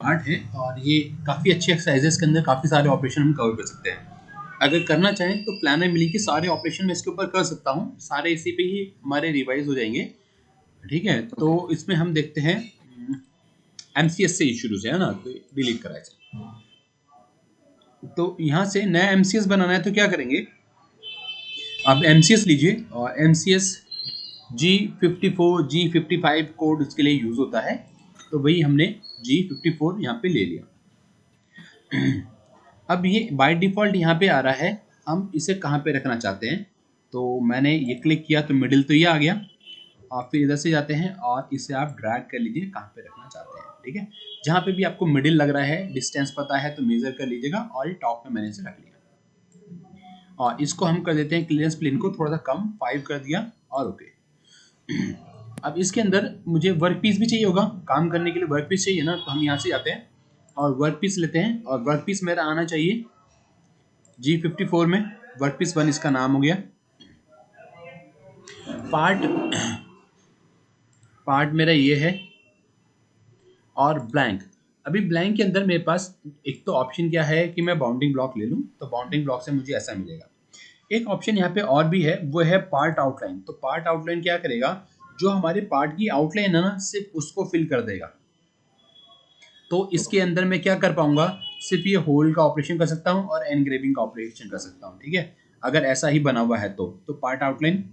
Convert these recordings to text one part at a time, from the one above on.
Part है और ये काफ़ी अच्छे एक्सरसाइजेस के अंदर काफ़ी सारे ऑपरेशन हम कवर कर सकते हैं। अगर करना चाहें तो प्लानर मिली के सारे ऑपरेशन मैं इसके ऊपर कर सकता हूँ, सारे इसी पे ही हमारे रिवाइज हो जाएंगे। ठीक है, तो इसमें हम देखते हैं MCS से शुरू से, है ना, तो डिलीट करा जाए। तो यहाँ से नया MCS बनाना है तो क्या करेंगे, आप MCS लीजिए और MCS G54 G55 कोड इसके लिए यूज़ होता है, तो वही हमने G54 यहाँ पे ले लिया। अब ये बाय डिफ़ॉल्ट यहाँ पे आ रहा है, हम इसे कहाँ पे रखना चाहते हैं, तो मैंने ये क्लिक किया तो मिडिल तो ये आ गया, और फिर इधर से जाते हैं और इसे आप ड्रैग कर लीजिए कहाँ पे रखना चाहते हैं। ठीक है, जहाँ पे भी आपको मिडिल लग रहा है, डिस्टेंस पता है तो मेजर कर लीजिएगा, और ये टॉप में मैंने इसे रख लिया। और इसको हम कर देते हैं क्लियरेंस प्लेन को थोड़ा सा कम, 5 कर दिया और ओके। अब इसके अंदर मुझे वर्क पीस भी चाहिए होगा, काम करने के लिए वर्क पीस चाहिए ना, तो हम यहाँ से जाते हैं और वर्क पीस लेते हैं, और वर्क पीस मेरा आना चाहिए G54 में, वर्क पीस 1 इसका नाम हो गया। पार्ट मेरा ये है और ब्लैंक। अभी ब्लैंक के अंदर मेरे पास एक तो ऑप्शन क्या है कि मैं बाउंडिंग ब्लॉक ले लूँ, तो बाउंडिंग ब्लॉक से मुझे ऐसा मिलेगा। एक ऑप्शन यहाँ पे और भी है, वो है पार्ट आउटलाइन। तो पार्ट आउटलाइन क्या करेगा, जो हमारे पार्ट की आउटलाइन है ना, सिर्फ उसको फिल कर देगा। तो इसके अंदर मैं क्या कर पाऊंगा, सिर्फ ये होल का ऑपरेशन कर सकता हूँ और एनग्रेविंग का ऑपरेशन कर सकता हूँ। ठीक है, अगर ऐसा ही बना हुआ है तो पार्ट आउटलाइन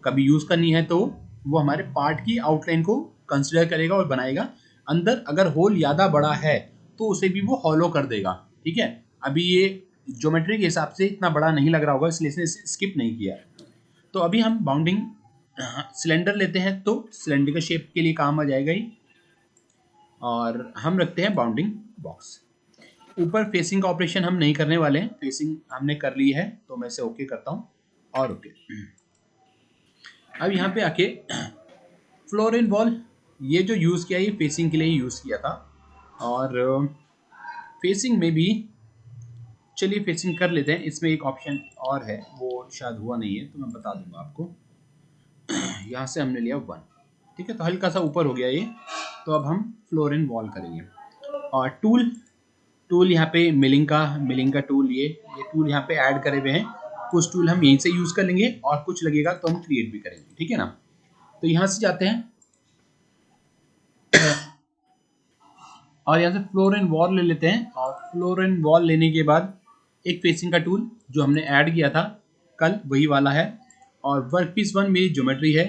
कभी यूज करनी है तो वो हमारे पार्ट की आउटलाइन को कंसिडर करेगा और बनाएगा। अंदर अगर होल ज़्यादा बड़ा है तो उसे भी वो हॉलो कर देगा। ठीक है, अभी ये ज्योमेट्री के हिसाब से इतना बड़ा नहीं लग रहा होगा, इसलिए इसने स्किप नहीं किया। तो अभी हम बाउंडिंग सिलेंडर लेते हैं, तो सिलेंडर का शेप के लिए काम आ जाएगा ही, और हम रखते हैं बाउंडिंग बॉक्स। ऊपर फेसिंग का ऑपरेशन हम नहीं करने वाले हैं, फेसिंग हमने कर ली है, तो मैं इसे ओके करता हूँ और ओके। अब यहाँ पे आके फ्लोरिन वॉल, ये जो यूज़ किया ये फेसिंग के लिए यूज़ किया था, और फेसिंग में भी चलिए फेसिंग कर लेते हैं। इसमें एक ऑप्शन और है, वो शायद हुआ नहीं है तो मैं बता दूंगा आपको। यहाँ से हमने लिया 1, ठीक है, तो हल्का सा ऊपर हो गया ये। तो अब हम फ्लोरिन वॉल करेंगे, और टूल यहाँ पे मिलिंग का टूल, ये टूल यहाँ पे ऐड करे हुए हैं। कुछ टूल हम यहीं से यूज़ कर लेंगे और कुछ लगेगा तो हम क्रिएट भी करेंगे। ठीक है ना, तो यहाँ से जाते हैं और यहाँ से फ्लोरिन वॉल ले लेते हैं, और फ्लोरिन वॉल लेने के बाद एक फेसिंग का टूल जो हमने ऐड किया था कल, वही वाला है, और वर्क पीस 1 मेरी ज्योमेट्री है,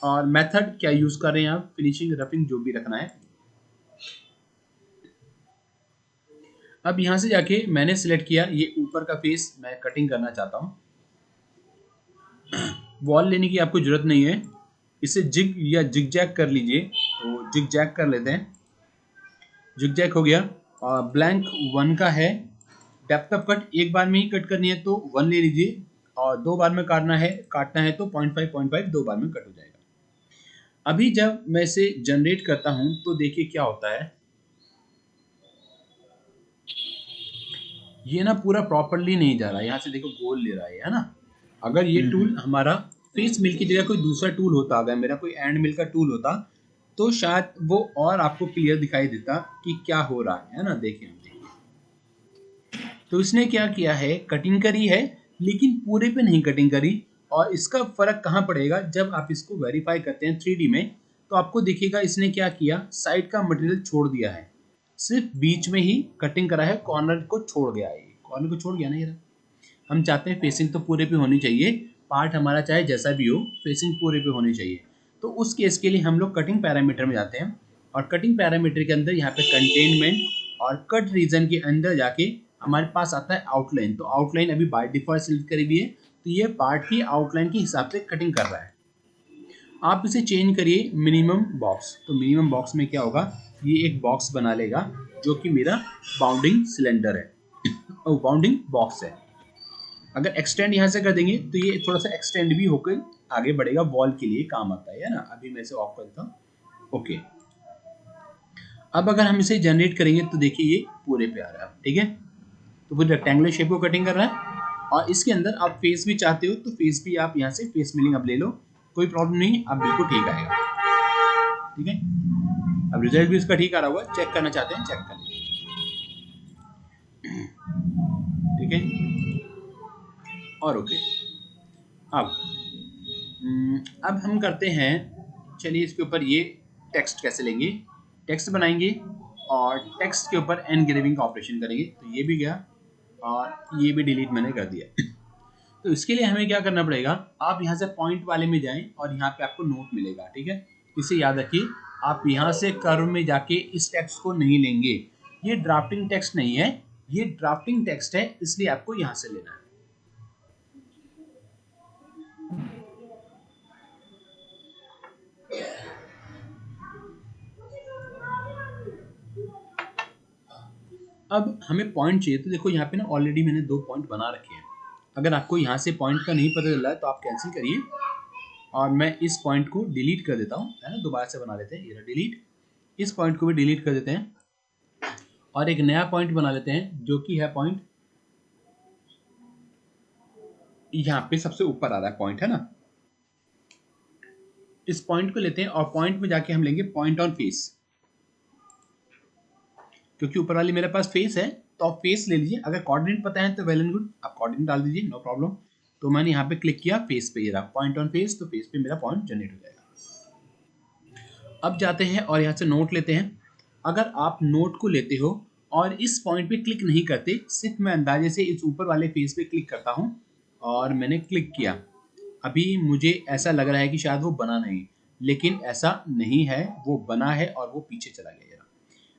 और मेथड क्या यूज़ कर रहे हैं आप, फिनिशिंग रफिंग जो भी रखना है। अब यहाँ से जाके मैंने सिलेक्ट किया ये ऊपर का फेस मैं कटिंग करना चाहता हूँ। वॉल लेने की आपको ज़रूरत नहीं है, इसे जिग या जिग जैक कर लीजिए, तो जिग जैक कर लेते हैं। जिग जैक हो गया, और ब्लैंक 1 का है। डेप्थ ऑफ कट एक बार में ही कट करनी है तो 1 ले लीजिए, और 2 बार में काटना है तो 0.5 2 बार में कट हो जाएगा। अभी जब मैं इसे जनरेट करता हूँ तो देखिए क्या होता है, ये ना पूरा प्रॉपरली नहीं जा रहा है। यहाँ से देखो गोल ले रहा है ना। अगर ये टूल हमारा फेस मिल की जगह कोई दूसरा टूल होता, अगर मेरा कोई एंड मिल का टूल होता, तो शायद वो और आपको क्लियर दिखाई देता कि क्या हो रहा है ना। देखिए तो इसने क्या किया है, कटिंग करी है लेकिन पूरे पे नहीं कटिंग करी। और इसका फर्क कहाँ पड़ेगा, जब आप इसको वेरीफाई करते हैं 3D में, तो आपको दिखेगा इसने क्या किया, साइड का मटेरियल छोड़ दिया है, सिर्फ बीच में ही कटिंग करा है, कॉर्नर को छोड़ गया है। कॉर्नर को छोड़ गया ना ये। हम चाहते हैं फेसिंग तो पूरे पे होनी चाहिए, पार्ट हमारा चाहे जैसा भी हो, फेसिंग पूरे पे होनी चाहिए। तो उस केस के लिए हम लोग कटिंग पैरामीटर में जाते हैं, और कटिंग पैरामीटर के अंदर यहाँ पे कंटेनमेंट और कट रीजन के अंदर जाके हमारे पास आता है आउटलाइन। तो आउटलाइन अभी बाय डिफॉल्ट सिलेक्ट करी हुई है, तो ये पार्ट की आउटलाइन के हिसाब से कटिंग कर रहा है। आप इसे चेंज करिए मिनिमम बॉक्स, तो मिनिमम बॉक्स में क्या होगा, ये एक बॉक्स बना लेगा जो कि मेरा बाउंडिंग सिलेंडर है और बाउंडिंग बॉक्स है। अगर एक्सटेंड यहाँ से कर देंगे तो ये थोड़ा सा एक्सटेंड भी होकर आगे बढ़ेगा, वॉल के लिए काम आता है ना। अभी मैं इसे ऑफ कर देता हूँ, ओके। अब अगर हम इसे जनरेट करेंगे तो देखिए ये पूरे पे आ रहा है, ठीक है। तो पूरी रेक्टेंगुलर शेप को कटिंग कर रहा है, और इसके अंदर आप फेस भी चाहते हो तो फेस भी आप यहाँ से फेस मिलिंग अब ले लो, कोई प्रॉब्लम नहीं, अब बिल्कुल ठीक आएगा। ठीक है, अब रिजल्ट भी इसका ठीक आ रहा हुआ, चेक करना चाहते हैं चेक कर लीजिए। ठीक है, और ओके। अब अब हम करते हैं, चलिए इसके ऊपर ये टेक्स्ट कैसे लेंगे, टेक्स्ट बनाएंगे और टेक्स्ट के ऊपर एनग्रेविंग का ऑपरेशन करेंगे। तो ये भी गया और ये भी डिलीट मैंने कर दिया। तो इसके लिए हमें क्या करना पड़ेगा, आप यहाँ से पॉइंट वाले में जाएं और यहाँ पे आपको नोट मिलेगा। ठीक है, इसे याद रखिए, आप यहाँ से कर्व में जाके इस टेक्स्ट को नहीं लेंगे, ये ड्राफ्टिंग टेक्स्ट नहीं है, ये ड्राफ्टिंग टेक्स्ट है, इसलिए आपको यहाँ से लेना है। अब हमें पॉइंट चाहिए, तो देखो यहाँ पे ना ऑलरेडी मैंने 2 पॉइंट बना रखे हैं। अगर आपको यहाँ से पॉइंट का नहीं पता चल रहा है तो आप कैंसिल करिए और मैं इस पॉइंट को डिलीट कर देता हूँ, है ना, दोबारा से बना लेते हैं, ये डिलीट, इस पॉइंट को भी डिलीट कर देते हैं और एक नया पॉइंट बना लेते हैं जो कि है पॉइंट यहाँ पे सबसे ऊपर आ रहा है पॉइंट, है ना। इस पॉइंट को लेते हैं और पॉइंट में जाके हम लेंगे पॉइंट ऑन फेस, क्योंकि ऊपर वाली मेरे पास फेस है तो आप फेस ले लीजिए। अगर कोऑर्डिनेट पता है तो वेल एंड गुड, आप कोऑर्डिनेट डाल दीजिए, नो प्रॉब्लम। तो मैंने यहाँ पे क्लिक किया फेस पे, ये रहा पॉइंट ऑन फेस, तो फेस पे मेरा पॉइंट जनरेट हो जाएगा। अब जाते हैं और यहाँ से नोट लेते हैं। अगर आप नोट को लेते हो और इस पॉइंट पे क्लिक नहीं करते, सिर्फ मैं अंदाजे से इस ऊपर वाले फेस पे क्लिक करता हूँ और मैंने क्लिक किया, अभी मुझे ऐसा लग रहा है कि शायद वो बना नहीं, लेकिन ऐसा नहीं है, वो बना है और वो पीछे चला गया।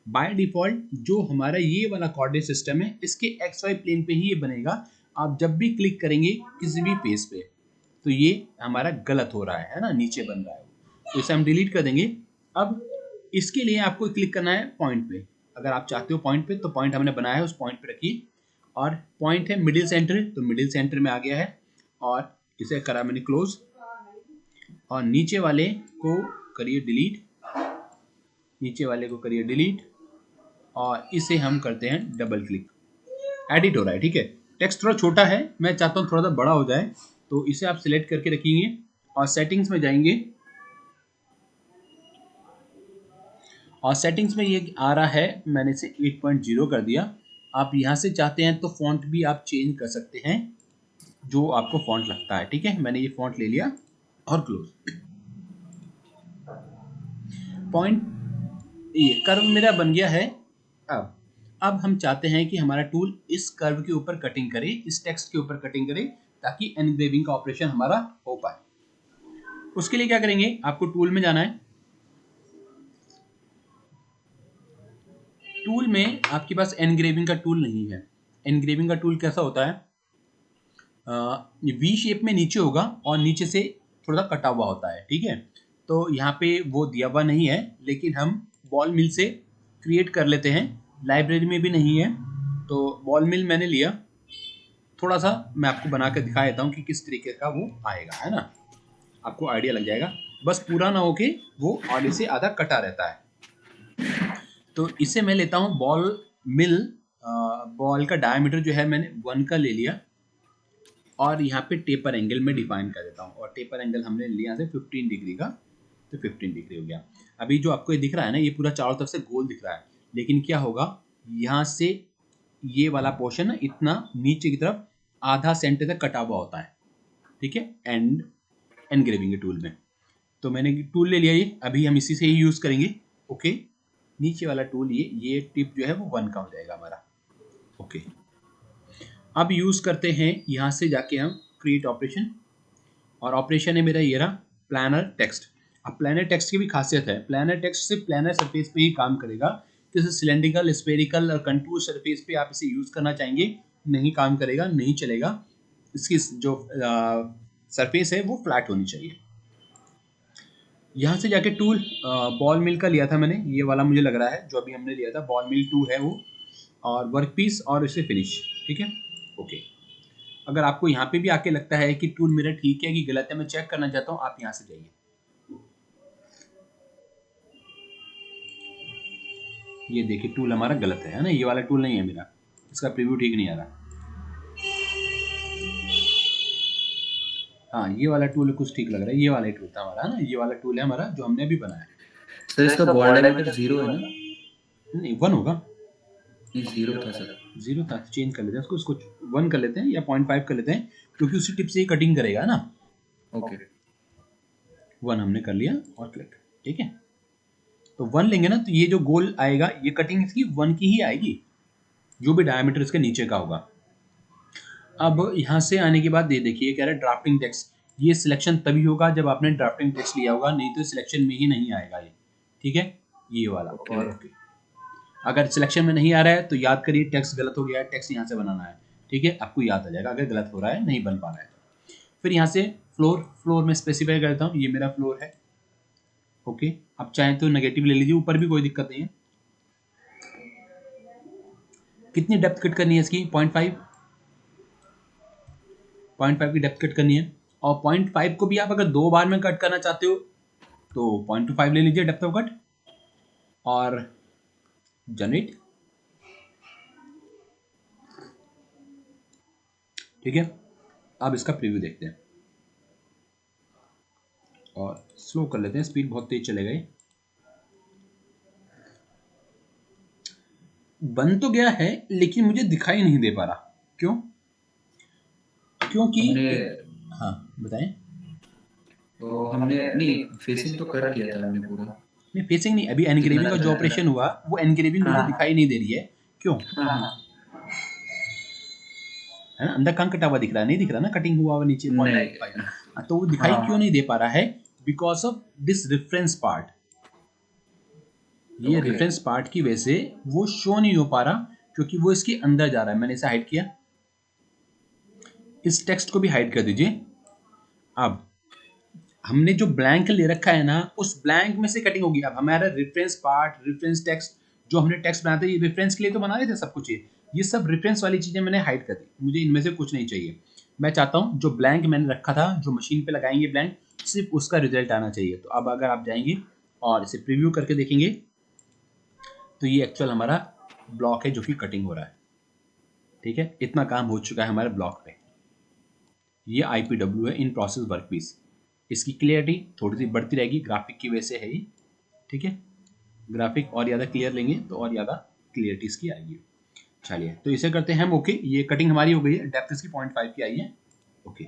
बाय डिफॉल्ट जो हमारा ये वाला कोऑर्डिनेट सिस्टम है, इसके एक्स वाई प्लेन पे ही ये बनेगा। आप जब भी क्लिक करेंगे किसी भी फेस पे तो ये हमारा गलत हो रहा है ना, नीचे बन रहा है, तो इसे हम डिलीट कर देंगे। अब इसके लिए आपको क्लिक करना है पॉइंट पे। अगर आप चाहते हो पॉइंट पे, तो पॉइंट हमने बनाया है उस पॉइंट पे रखिए, और पॉइंट है मिडिल सेंटर, तो मिडिल सेंटर में आ गया है और इसे करा मैंने क्लोज, और नीचे वाले को करिए डिलीट, नीचे वाले को करिए डिलीट और इसे हम करते हैं डबल क्लिक, एडिट हो रहा है। ठीक है, टेक्स्ट थोड़ा छोटा है, मैं चाहता हूँ थोड़ा सा बड़ा हो जाए, तो इसे आप सिलेक्ट करके रखेंगे और सेटिंग्स में जाएंगे और सेटिंग्स में ये आ रहा है, मैंने इसे 8.0 कर दिया। आप यहाँ से चाहते हैं तो फॉन्ट भी आप चेंज कर सकते हैं, जो आपको फॉन्ट लगता है। ठीक है, मैंने ये फॉन्ट ले लिया और क्लोज। पॉइंट ये कर्व मेरा बन गया है। अब हम चाहते हैं कि हमारा टूल इस कर्व के ऊपर कटिंग करे, इस टेक्स्ट के ऊपर कटिंग करे, ताकि एनग्रेविंग का ऑपरेशन हमारा हो पाए। उसके लिए क्या करेंगे, आपको टूल में जाना है। टूल में आपके पास एनग्रेविंग का टूल नहीं है। एनग्रेविंग का टूल कैसा होता है, वी शेप में नीचे होगा और नीचे से थोड़ा कटा हुआ होता है। ठीक है, तो यहाँ पे वो दिया हुआ नहीं है, लेकिन हम बॉल मिल से क्रिएट कर लेते हैं। लाइब्रेरी में भी नहीं है, तो बॉल मिल मैंने लिया। थोड़ा सा मैं आपको बना कर दिखा देता हूँ कि किस तरीके का वो आएगा, है ना, आपको आइडिया लग जाएगा। बस पूरा ना होके वो आधे से आधा कटा रहता है। तो इसे मैं लेता हूँ बॉल मिल, बॉल का डायमीटर जो है मैंने 1 का ले लिया और यहाँ पे टेपर एंगल में डिफाइन कर देता हूँ, और टेपर एंगल हमने लिया से 15 डिग्री का, तो 15 डिग्री हो गया। अभी जो आपको ये दिख रहा है ना, ये पूरा चारों तरफ से गोल दिख रहा है, लेकिन क्या होगा, यहाँ से ये वाला पोर्शन ना इतना नीचे की तरफ आधा सेंटर तक कटा हुआ होता है। ठीक है, एंड एनग्रेविंग के टूल में, तो मैंने टूल ले लिया ये, अभी हम इसी से ही यूज़ करेंगे। ओके, नीचे वाला टूल ये टिप जो है वो 1 का हो जाएगा हमारा। ओके, अब यूज़ करते हैं यहाँ से जाके हम क्रिएट ऑपरेशन, और ऑपरेशन है मेरा ये रहा प्लानर टेक्स्ट। अब प्लानर टेक्स्ट की भी खासियत है, प्लानर टेक्स्ट सिर्फ प्लानर सरफेस पे ही काम करेगा। किसी सिलेंड्रिकल, स्फेरिकल और कंटूर सरफेस पे आप इसे यूज़ करना चाहेंगे, नहीं काम करेगा, नहीं चलेगा। इसकी जो सरफेस है वो फ्लैट होनी चाहिए। यहाँ से जाके टूल बॉल मिल का लिया था मैंने, ये वाला मुझे लग रहा है जो अभी हमने लिया था, बॉल मिल 2 है वो, और वर्क पीस और इसे फिनिश। ठीक है, ओके। अगर आपको यहाँ पे भी आके लगता है कि टूल मेरा ठीक है कि गलत है, मैं चेक करना चाहता हूँ, आप यहाँ से जाइए। ये देखिए टूल हमारा गलत है ना, ये वाला टूल नहीं है मेरा, इसका प्रीव्यू ठीक नहीं आ रहा। हाँ, ये वाला टूल कुछ ठीक लग रहा है, ये वाला टूल था हमारा, है ना, ये वाला टूल है हमारा जो हमने अभी बनाया। सर इसका वॉल डायमीटर 0 है ना? नहीं 1 होगा, नहीं 0 था सर। 0 था, चेंज कर लेते हैं उसको 1 कर लेते हैं या 0.5 कर लेते हैं, क्योंकि उसी टिप से ही कटिंग करेगा ना। ओके 1 हमने कर लिया और क्लिक, ठीक है। तो 1 लेंगे ना, तो ये जो गोल आएगा ये कटिंग इसकी 1 की ही आएगी, जो भी डायमीटर इसके नीचे का होगा। अब यहाँ से आने के बाद ये देखिए कह रहा है ड्राफ्टिंग टेक्स्ट, ये सिलेक्शन तभी होगा जब आपने ड्राफ्टिंग टेक्स्ट लिया होगा, नहीं तो सिलेक्शन में ही नहीं आएगा ये, ठीक है, ये वाला ओके और ओके। अगर सिलेक्शन में नहीं आ रहा है तो याद करिए टेक्स्ट गलत हो गया है, टेक्स्ट यहाँ से बनाना है, ठीक है, आपको याद आ जाएगा अगर गलत हो रहा है, नहीं बन पा रहा है तो। फिर यहाँ से फ्लोर में स्पेसिफाई करता हूँ, ये मेरा फ्लोर है, ओके। आप चाहें तो नेगेटिव ले लीजिए, ऊपर भी कोई दिक्कत नहीं है। कितनी डेप्थ कट करनी है इसकी? 0.5 की डेप्थ कट करनी है, और 0.5 को भी आप अगर 2 बार में कट करना चाहते हो तो 0.25 ले लीजिए डेप्थ ऑफ कट और जनरेट, ठीक है। अब इसका प्रीव्यू देखते हैं और स्लो कर लेते हैं, स्पीड बहुत तेज चले गए। बन तो गया है लेकिन मुझे दिखाई नहीं दे पा रहा, क्यों? क्योंकि हमने हाँ बताएं। तो हमने नहीं फेसिंग तो कर लिया था हमने पूरा। नहीं फेसिंग नहीं, अभी जितना एनग्रेविंग का जो रहता है। ऑपरेशन हुआ वो एनग्रेविंग मुझे हाँ दिखाई नहीं दे रही है, क्यों? हाँ है ना, अंदर कहाँ कटा हुआ दिख रहा है? नहीं दिख रहा ना, कटिंग हुआ हुआ नीचे नहीं 0.5, तो वो दिखाई क्यों नहीं दे पा रहा है? Because of this reference part, ये ओके रेफरेंस पार्ट की वजह से वो शो नहीं हो पा रहा, क्योंकि वो इसके अंदर जा रहा है। मैंने इसे हाइड किया, इस टेक्स्ट को भी हाइड कर दीजिए। अब हमने जो ब्लैंक ले रखा है ना, उस ब्लैंक में से कटिंग होगी। अब हमारा रेफरेंस पार्ट, रेफरेंस टेक्स्ट, जो हमने टेक्स्ट बनाते ये रेफरेंस के लिए तो बना रहे थे सब कुछ, ये सब रेफरेंस वाली चीजें मैंने हाइड कर दी, मुझे इनमें से कुछ नहीं चाहिए। मैं चाहता हूँ जो ब्लैंक मैंने रखा था, जो मशीन पे लगाएंगे ब्लैंक, सिर्फ उसका रिजल्ट आना चाहिए। तो अब अगर आप जाएंगे और इसे प्रीव्यू करके देखेंगे तो ये एक्चुअल हमारा ब्लॉक है जो कि कटिंग हो रहा है, ठीक है। इतना काम हो चुका है हमारे ब्लॉक पे। ये IPW है, इन प्रोसेस वर्कपीस। इसकी क्लियरिटी थोड़ी सी बढ़ती रहेगी, ग्राफिक की वजह से है ये, ठीक है। ग्राफिक और ज़्यादा क्लियर लेंगे तो और ज़्यादा क्लियरिटी इसकी आएगी। चलिए तो इसे करते हैं हम ओके। ये कटिंग हमारी हो गई है, डेप्थ इसकी 0.5 की आई है, ओके।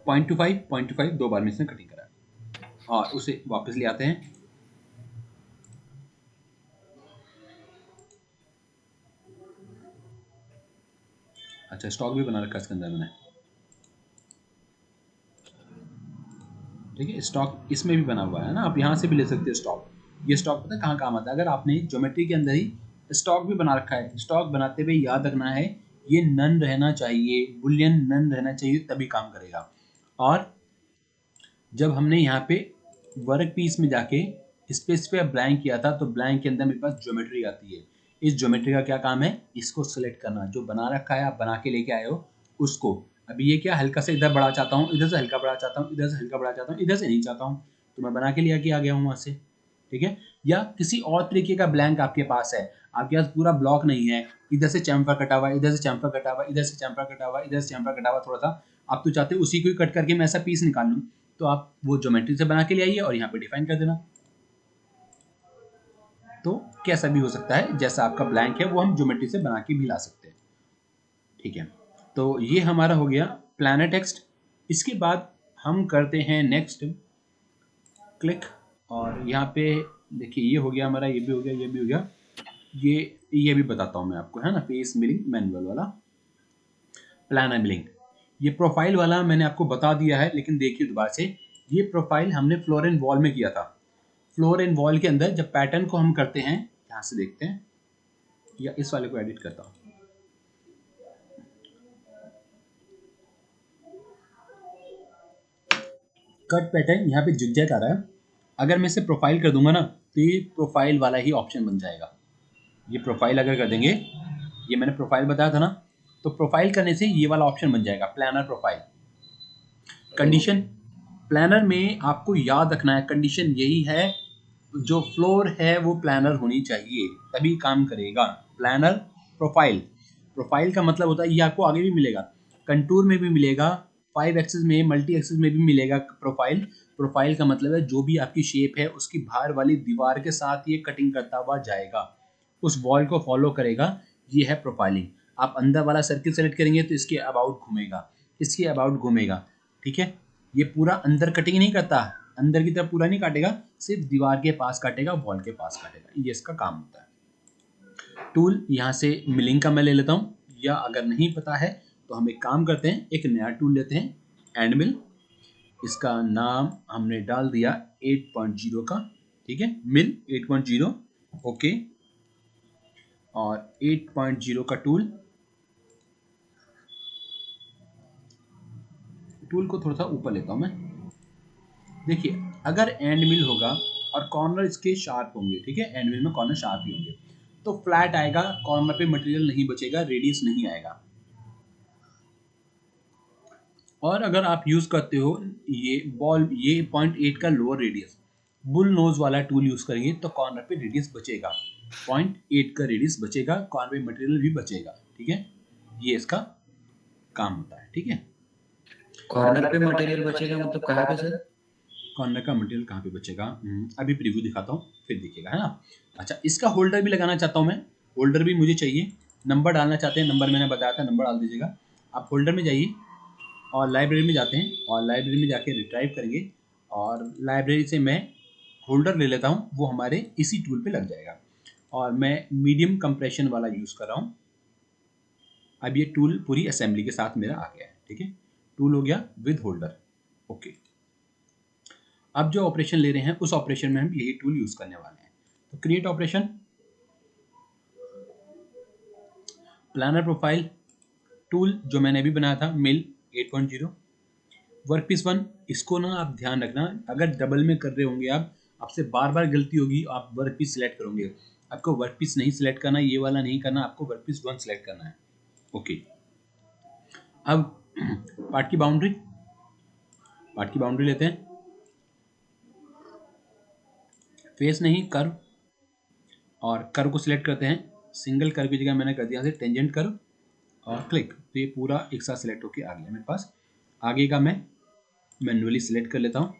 0.25 दो बार में इसने कटिंग करा और उसे वापस ले आते हैं। अच्छा स्टॉक भी बना रखा है इसके अंदर मैंने, ठीक है। स्टॉक इसमें भी बना हुआ है ना, आप यहाँ से भी ले सकते हो स्टॉक। ये स्टॉक पता है कहाँ काम आता है? अगर आपने ज्योमेट्री के अंदर ही स्टॉक भी बना रखा है, स्टॉक बनाते हुए याद रखना है ये नन रहना चाहिए, बुलियन नन रहना चाहिए, तभी काम करेगा। और जब हमने यहाँ पे वर्क पीस में जाके स्पेसिफाई ब्लैंक किया था, तो ब्लैंक के अंदर मेरे पास ज्योमेट्री आती है। इस ज्योमेट्री का क्या काम है? इसको सिलेक्ट करना, जो बना रखा है आप बना के लेके आए हो उसको। अभी ये क्या हल्का से इधर बढ़ा चाहता हूँ, इधर से हल्का बढ़ा चाहता हूँ, इधर से हल्का बढ़ा चाहता हूँ, इधर से नहीं चाहता हूँ, तो मैं बना के ले आके आ गया हूँ वहाँ से, ठीक है। या किसी और तरीके का ब्लैंक आपके पास है, आपके पास पूरा ब्लॉक नहीं है, इधर से चैम्फर कटा हुआ, इधर से चैम्फर कटा हुआ, इधर से चैम्फर कटा हुआ, इधर से चैम्फर कटा हुआ, थोड़ा सा आप तो चाहते हो उसी को ही कट करके मैं ऐसा पीस निकाल लूँ, तो आप वो ज्योमेट्री से बना के ले आइए और यहाँ पे डिफाइन कर देना। तो कैसा भी हो सकता है, जैसा आपका ब्लैंक है वो हम ज्योमेट्री से बना के भी ला सकते हैं, ठीक है। तो ये हमारा हो गया प्लानर टेक्स्ट। इसके बाद हम करते हैं नेक्स्ट, क्लिक, और यहाँ पे देखिए ये हो गया हमारा, ये भी हो गया, ये भी हो गया। ये भी बताता हूँ मैं आपको, है ना, फेस मिलिंग मैनुअल वाला, प्लानर मिलिंग। ये प्रोफाइल वाला मैंने आपको बता दिया है, लेकिन देखिए दोबारा से, ये प्रोफाइल हमने फ्लोर एंड वॉल में किया था। फ्लोर एंड वॉल के अंदर जब पैटर्न को हम करते हैं, यहाँ से देखते हैं, या इस वाले को एडिट करता हूँ, कट पैटर्न, यहाँ पे जिगजैग आ रहा है। अगर मैं इसे प्रोफाइल कर दूंगा ना, तो ये प्रोफाइल वाला ही ऑप्शन बन जाएगा। ये प्रोफाइल अगर कर देंगे, ये मैंने प्रोफाइल बताया था ना, तो प्रोफाइल करने से ये वाला ऑप्शन बन जाएगा, प्लानर प्रोफाइल। कंडीशन, प्लानर में आपको याद रखना है, कंडीशन यही है, जो फ्लोर है वो प्लानर होनी चाहिए, तभी काम करेगा। प्लानर प्रोफाइल, प्रोफाइल का मतलब होता है, ये आपको आगे भी मिलेगा, कंटूर में भी मिलेगा 5 एक्सिस में, मल्टी एक्सिस में भी मिलेगा प्रोफाइल। प्रोफाइल का मतलब है जो भी आपकी शेप है उसकी बाहर वाली दीवार के साथ ये कटिंग करता हुआ जाएगा, उस वॉल को फॉलो करेगा, ये है प्रोफाइलिंग। आप अंदर वाला सर्किल सेलेक्ट करेंगे तो इसके अबाउट घूमेगा, इसके अबाउट घूमेगा, ठीक है। ये पूरा अंदर कटिंग नहीं करता, अंदर की तरफ पूरा नहीं काटेगा, सिर्फ दीवार के पास काटेगा, वॉल के पास काटेगा, ये इसका काम होता है। टूल यहाँ से मिलिंग का मैं ले लेता हूँ, या अगर नहीं पता है तो हम एक काम करते हैं, एक नया टूल लेते हैं, एंड मिल। इसका नाम हमने डाल दिया 8.0 का, ठीक है, मिल 8.0, ओके। और 8.0 का टूल को थोड़ा सा ऊपर लेता हूं मैं। देखिए अगर एंड मिल होगा और कॉर्नर इसके शार्प होंगे, ठीक है, एंड मिल में कॉर्नर शार्प ही होंगे, तो फ्लैट आएगा, कॉर्नर पे मटेरियल नहीं बचेगा, रेडियस नहीं आएगा। और अगर आप यूज करते हो ये बॉल, ये 0.8 का लोअर रेडियस बुल नोज वाला टूल यूज करेंगे तो कॉर्नर पे रेडियस बचेगा, 0.8 का रेडियस बचेगा, कॉर्नर पे मटेरियल भी बचेगा, ठीक है, ये इसका काम होता है, ठीक है। कॉर्नर पे मटेरियल बचेगा मतलब कहाँ पे सर? कॉर्नर का मटेरियल कहाँ पे बचेगा, अभी प्रीव्यू दिखाता हूँ फिर दिखेगा, है ना। अच्छा, इसका होल्डर भी लगाना चाहता हूँ मैं, होल्डर भी मुझे चाहिए। नंबर डालना चाहते हैं, नंबर मैंने बताया था, नंबर डाल दीजिएगा। आप होल्डर में जाइए और लाइब्रेरी में जाते हैं, और लाइब्रेरी में जाके रिट्राइव करेंगे, और लाइब्रेरी से मैं होल्डर ले लेता हूँ, वो हमारे इसी टूल पे लग जाएगा। और मैं मीडियम कंप्रेशन वाला यूज़ कर रहा हूँ। अब ये टूल पूरी असेंबली के साथ मेरा आ गया है, ठीक है, टूल हो गया विद होल्डर, ओके। अब जो ऑपरेशन ले रहे हैं उस ऑपरेशन में हम यही टूल यूज़ करने वाले हैं। तो create operation, planner profile tool जो मैंने अभी बनाया था, मिल 8.0, वर्कपीस 1, इसको ना आप ध्यान रखना, अगर डबल में कर रहे होंगे आप, आपसे बार बार गलती होगी, आप वर्कपीस सिलेक्ट करोगे, आपको वर्कपीस नहीं सिलेक्ट करना, ये वाला नहीं करना, आपको वर्कपीस 1 सिलेक्ट करना है, ओके। अब पार्ट की बाउंड्री लेते हैं, फेस नहीं कर्व, और कर्व को सिलेक्ट करते हैं, सिंगल कर्व की जगह मैंने कर दिया टेंजेंट कर्व, और क्लिक, तो ये पूरा एक साथ सिलेक्ट होके आ गया मेरे पास। आगे का मैं मैन्युअली सिलेक्ट कर लेता हूँ।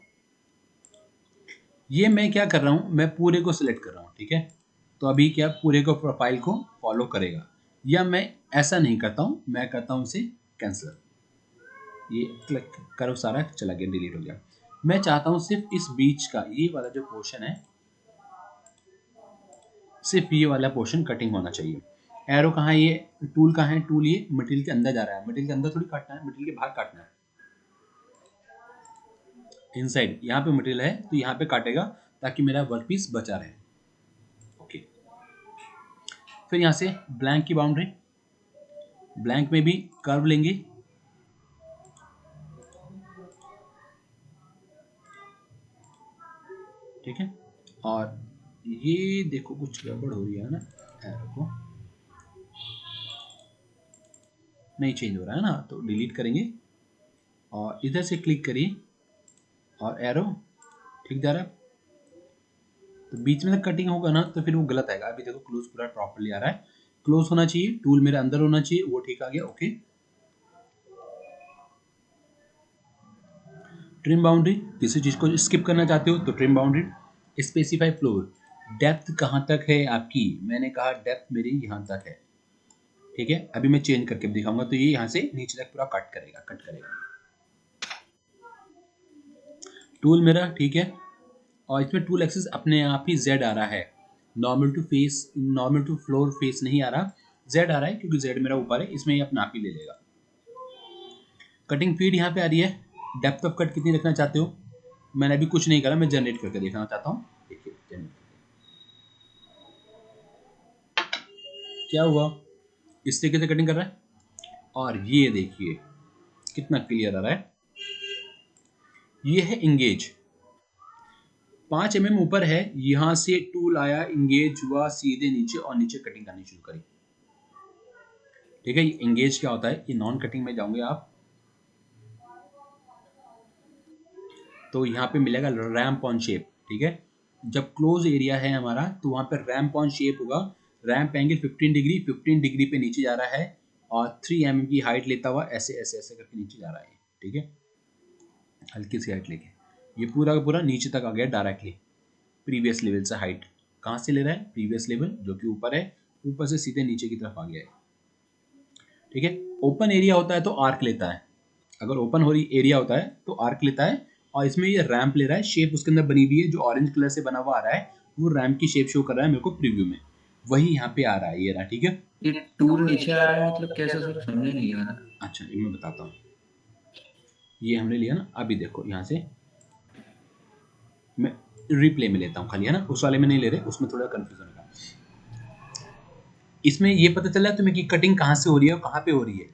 ये मैं क्या कर रहा हूँ, मैं पूरे को सिलेक्ट कर रहा हूँ, ठीक है। तो अभी क्या पूरे को प्रोफाइल को फॉलो करेगा, या मैं ऐसा नहीं करता हूँ, मैं करता हूँ इसे कैंसिल, ये क्लिक करो, सारा चला गया, डिलीट हो गया। मैं चाहता हूँ सिर्फ इस बीच का ये वाला जो पोर्शन है, सिर्फ ये वाला पोर्शन कटिंग होना चाहिए। एरो कहाँ है, ये टूल कहाँ है, टूल ये मटेरियल के अंदर जा रहा है, मटेरियल के अंदर थोड़ी काटना है, मटेरियल के बाहर काटना है, इनसाइड। यहाँ पे मटेरियल है तो यहाँ पे काटेगा ताकि मेरा वर्कपीस बचा रहे, ओके। फिर यहाँ से ब्लैंक की बाउंड्री, ब्लैंक में भी कर्व लेंगे, ठीक है। और ये देखो कुछ गड़बड़ हो रही है ना, एरो को नहीं चेंज हो रहा है ना, तो डिलीट करेंगे और इधर से क्लिक करिए और एरो ठीक जा रहा है। तो बीच में से कटिंग होगा ना तो फिर वो गलत आएगा। अभी देखो क्लोज पूरा प्रॉपर्ली आ रहा है, क्लोज होना चाहिए, टूल मेरे अंदर होना चाहिए, वो ठीक आ गया, ओके। ट्रिम बाउंड्री, किसी चीज को स्किप करना चाहते हो तो trim boundary. Specify floor, depth कहाँ तक है आपकी, मैंने कहा डेप्थ मेरी यहाँ तक है, ठीक है। अभी मैं चेंज करके दिखाऊंगा, तो ये यहाँ से नीचे तक पूरा कट करेगा। टूल मेरा ठीक है, और इसमें टूल एक्सेस अपने आप ही जेड आ रहा है, नॉर्मल टू फ्लोर फेस नहीं आ रहा, जेड आ रहा है क्योंकि जेड मेरा ऊपर है, इसमें ये अपना आप ही ले लेगा। कटिंग फीड यहाँ पे आ रही है, डेप्थ ऑफ कट कितनी रखना चाहते हो, मैंने अभी कुछ नहीं करा, मैं जनरेट करके देखना चाहता हूँ, देखिए जनरेट क्या हुआ, इस तरीके से कटिंग कर रहा है, और ये देखिए कितना क्लियर आ रहा है। ये है इंगेज, 5 mm ऊपर है, यहां से टूल आया, इंगेज हुआ, सीधे नीचे और नीचे कटिंग करनी शुरू करी, ठीक है। ये इंगेज क्या होता है, ये नॉन कटिंग में जाओगे आप तो यहाँ पे मिलेगा रैम्प ऑन शेप, ठीक है। जब क्लोज एरिया है हमारा तो वहां पर रैम्प ऑन शेप होगा, रैम्प एंगल 15 डिग्री पे नीचे जा रहा है, और 3 mm की हाइट लेता हुआ ऐसे ऐसे ऐसे करके नीचे जा रहा है, ठीक है, हल्की सी हाइट लेके ये पूरा का पूरा नीचे तक आ गया डायरेक्टली प्रीवियस लेवल से। हाइट कहाँ से ले रहा है, प्रीवियस लेवल जो कि ऊपर है, ऊपर से सीधे नीचे की तरफ आ गया है। ठीक है, ओपन एरिया होता है तो आर्क लेता है, अगर ओपन हो रही एरिया होता है तो आर्क लेता है, और इसमें ये रैंप ले रहा है, शेप उसके अंदर बनी हुई है जो ऑरेंज कलर से बना हुआ आ रहा है, वो रैंप की शेप शो कर रहा है मेरे को प्रीव्यू में, वही यहाँ पे आ रहा है, ये रहा। ठीक है, ये टूल नीचे आ रहा है मतलब कैसे सर, समझ नहीं आ रहा। अच्छा ये मैं बताता हूँ, ये हमने लिया ना, अभी देखो यहाँ से मैं रिप्ले में लेता हूँ खाली, है ना, उस वाले में नहीं ले रहे, उसमें थोड़ा कंफ्यूजन होगा। इसमें ये पता चला तुम्हें कि कटिंग कहाँ से हो रही है और कहाँ पे हो रही है।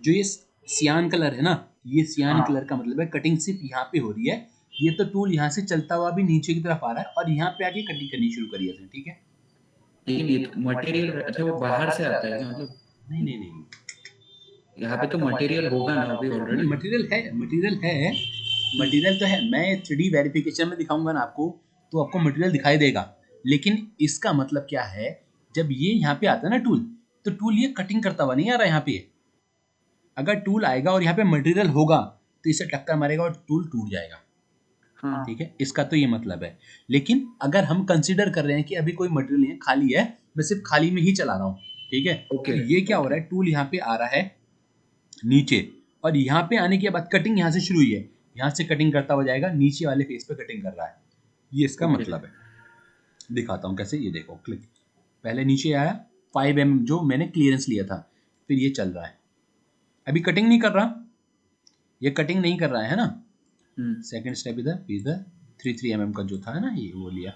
जो ये सियान कलर है ना, ये सियान हाँ कलर का मतलब है कटिंग सिर्फ यहाँ पे हो रही है। ये तो टूल यहाँ से चलता हुआ भी नीचे की तरफ आ रहा है और यहाँ पे आके कटिंग करनी शुरू करी है। ठीक है, लेकिन ये तो मटेरियल, अच्छा वो बाहर से आता है क्या मतलब? नहीं नहीं नहीं, यहाँ पे तो मटेरियल होगा ना अभी ऑलरेडी। मटेरियल है, मटेरियल है, मटेरियल तो है। मैं 3D वेरिफिकेशन में दिखाऊंगा ना आपको, तो आपको मटेरियल दिखाई देगा। लेकिन इसका मतलब क्या है, जब ये यहाँ पे आता है ना टूल, तो टूल ये कटिंग करता हुआ नहीं आ रहा है यहाँ पे। अगर टूल आएगा और यहाँ पे मटेरियल होगा तो इसे टक्कर मारेगा और टूल टूट जाएगा। हाँ ठीक है, इसका तो ये मतलब है। लेकिन अगर हम कंसीडर कर रहे हैं कि अभी कोई मटेरियल नहीं है, खाली है, मैं सिर्फ खाली में ही चला रहा हूँ, ठीक है, ओके तो ये क्या हो रहा है, टूल यहाँ पे आ रहा है नीचे, और यहाँ पे आने के बाद कटिंग यहाँ से शुरू हुई है, यहाँ से कटिंग करता हुआ जाएगा, नीचे वाले फेस पे कटिंग कर रहा है, ये इसका ओके। मतलब है। दिखाता हूँ कैसे, ये देखो, क्लिक, पहले नीचे आया 5 mm जो मैंने क्लियरेंस लिया था, फिर ये चल रहा है, अभी कटिंग नहीं कर रहा, ये कटिंग नहीं कर रहा है ना। सेकंड स्टेप इधर, इधर 3 mm का जो था ना, ये वो लिया,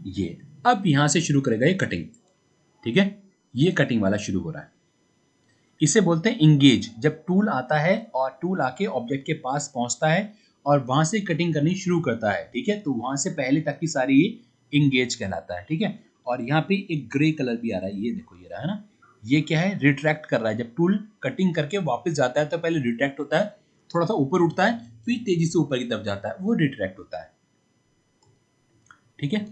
ये अब यहां से शुरू करेगा ये कटिंग। ठीक है, ये कटिंग वाला शुरू हो रहा है, इसे बोलते हैं इंगेज। जब टूल आता है और टूल आके ऑब्जेक्ट के पास पहुंचता है और वहां से कटिंग करनी शुरू करता है, ठीक है, तो वहां से पहले तक की सारी इंगेज कहलाता है। ठीक है, और यहाँ पे एक ग्रे कलर भी आ रहा है, ये देखो ये रहा है ना, ये क्या है, रिट्रैक्ट कर रहा है। जब टूल कटिंग करके वापस जाता है तो पहले रिट्रैक्ट होता है, थोड़ा सा ऊपर उठता है, फिर तेजी से ऊपर की तरफ जाता है, वो रिट्रैक्ट होता है। ठीक है,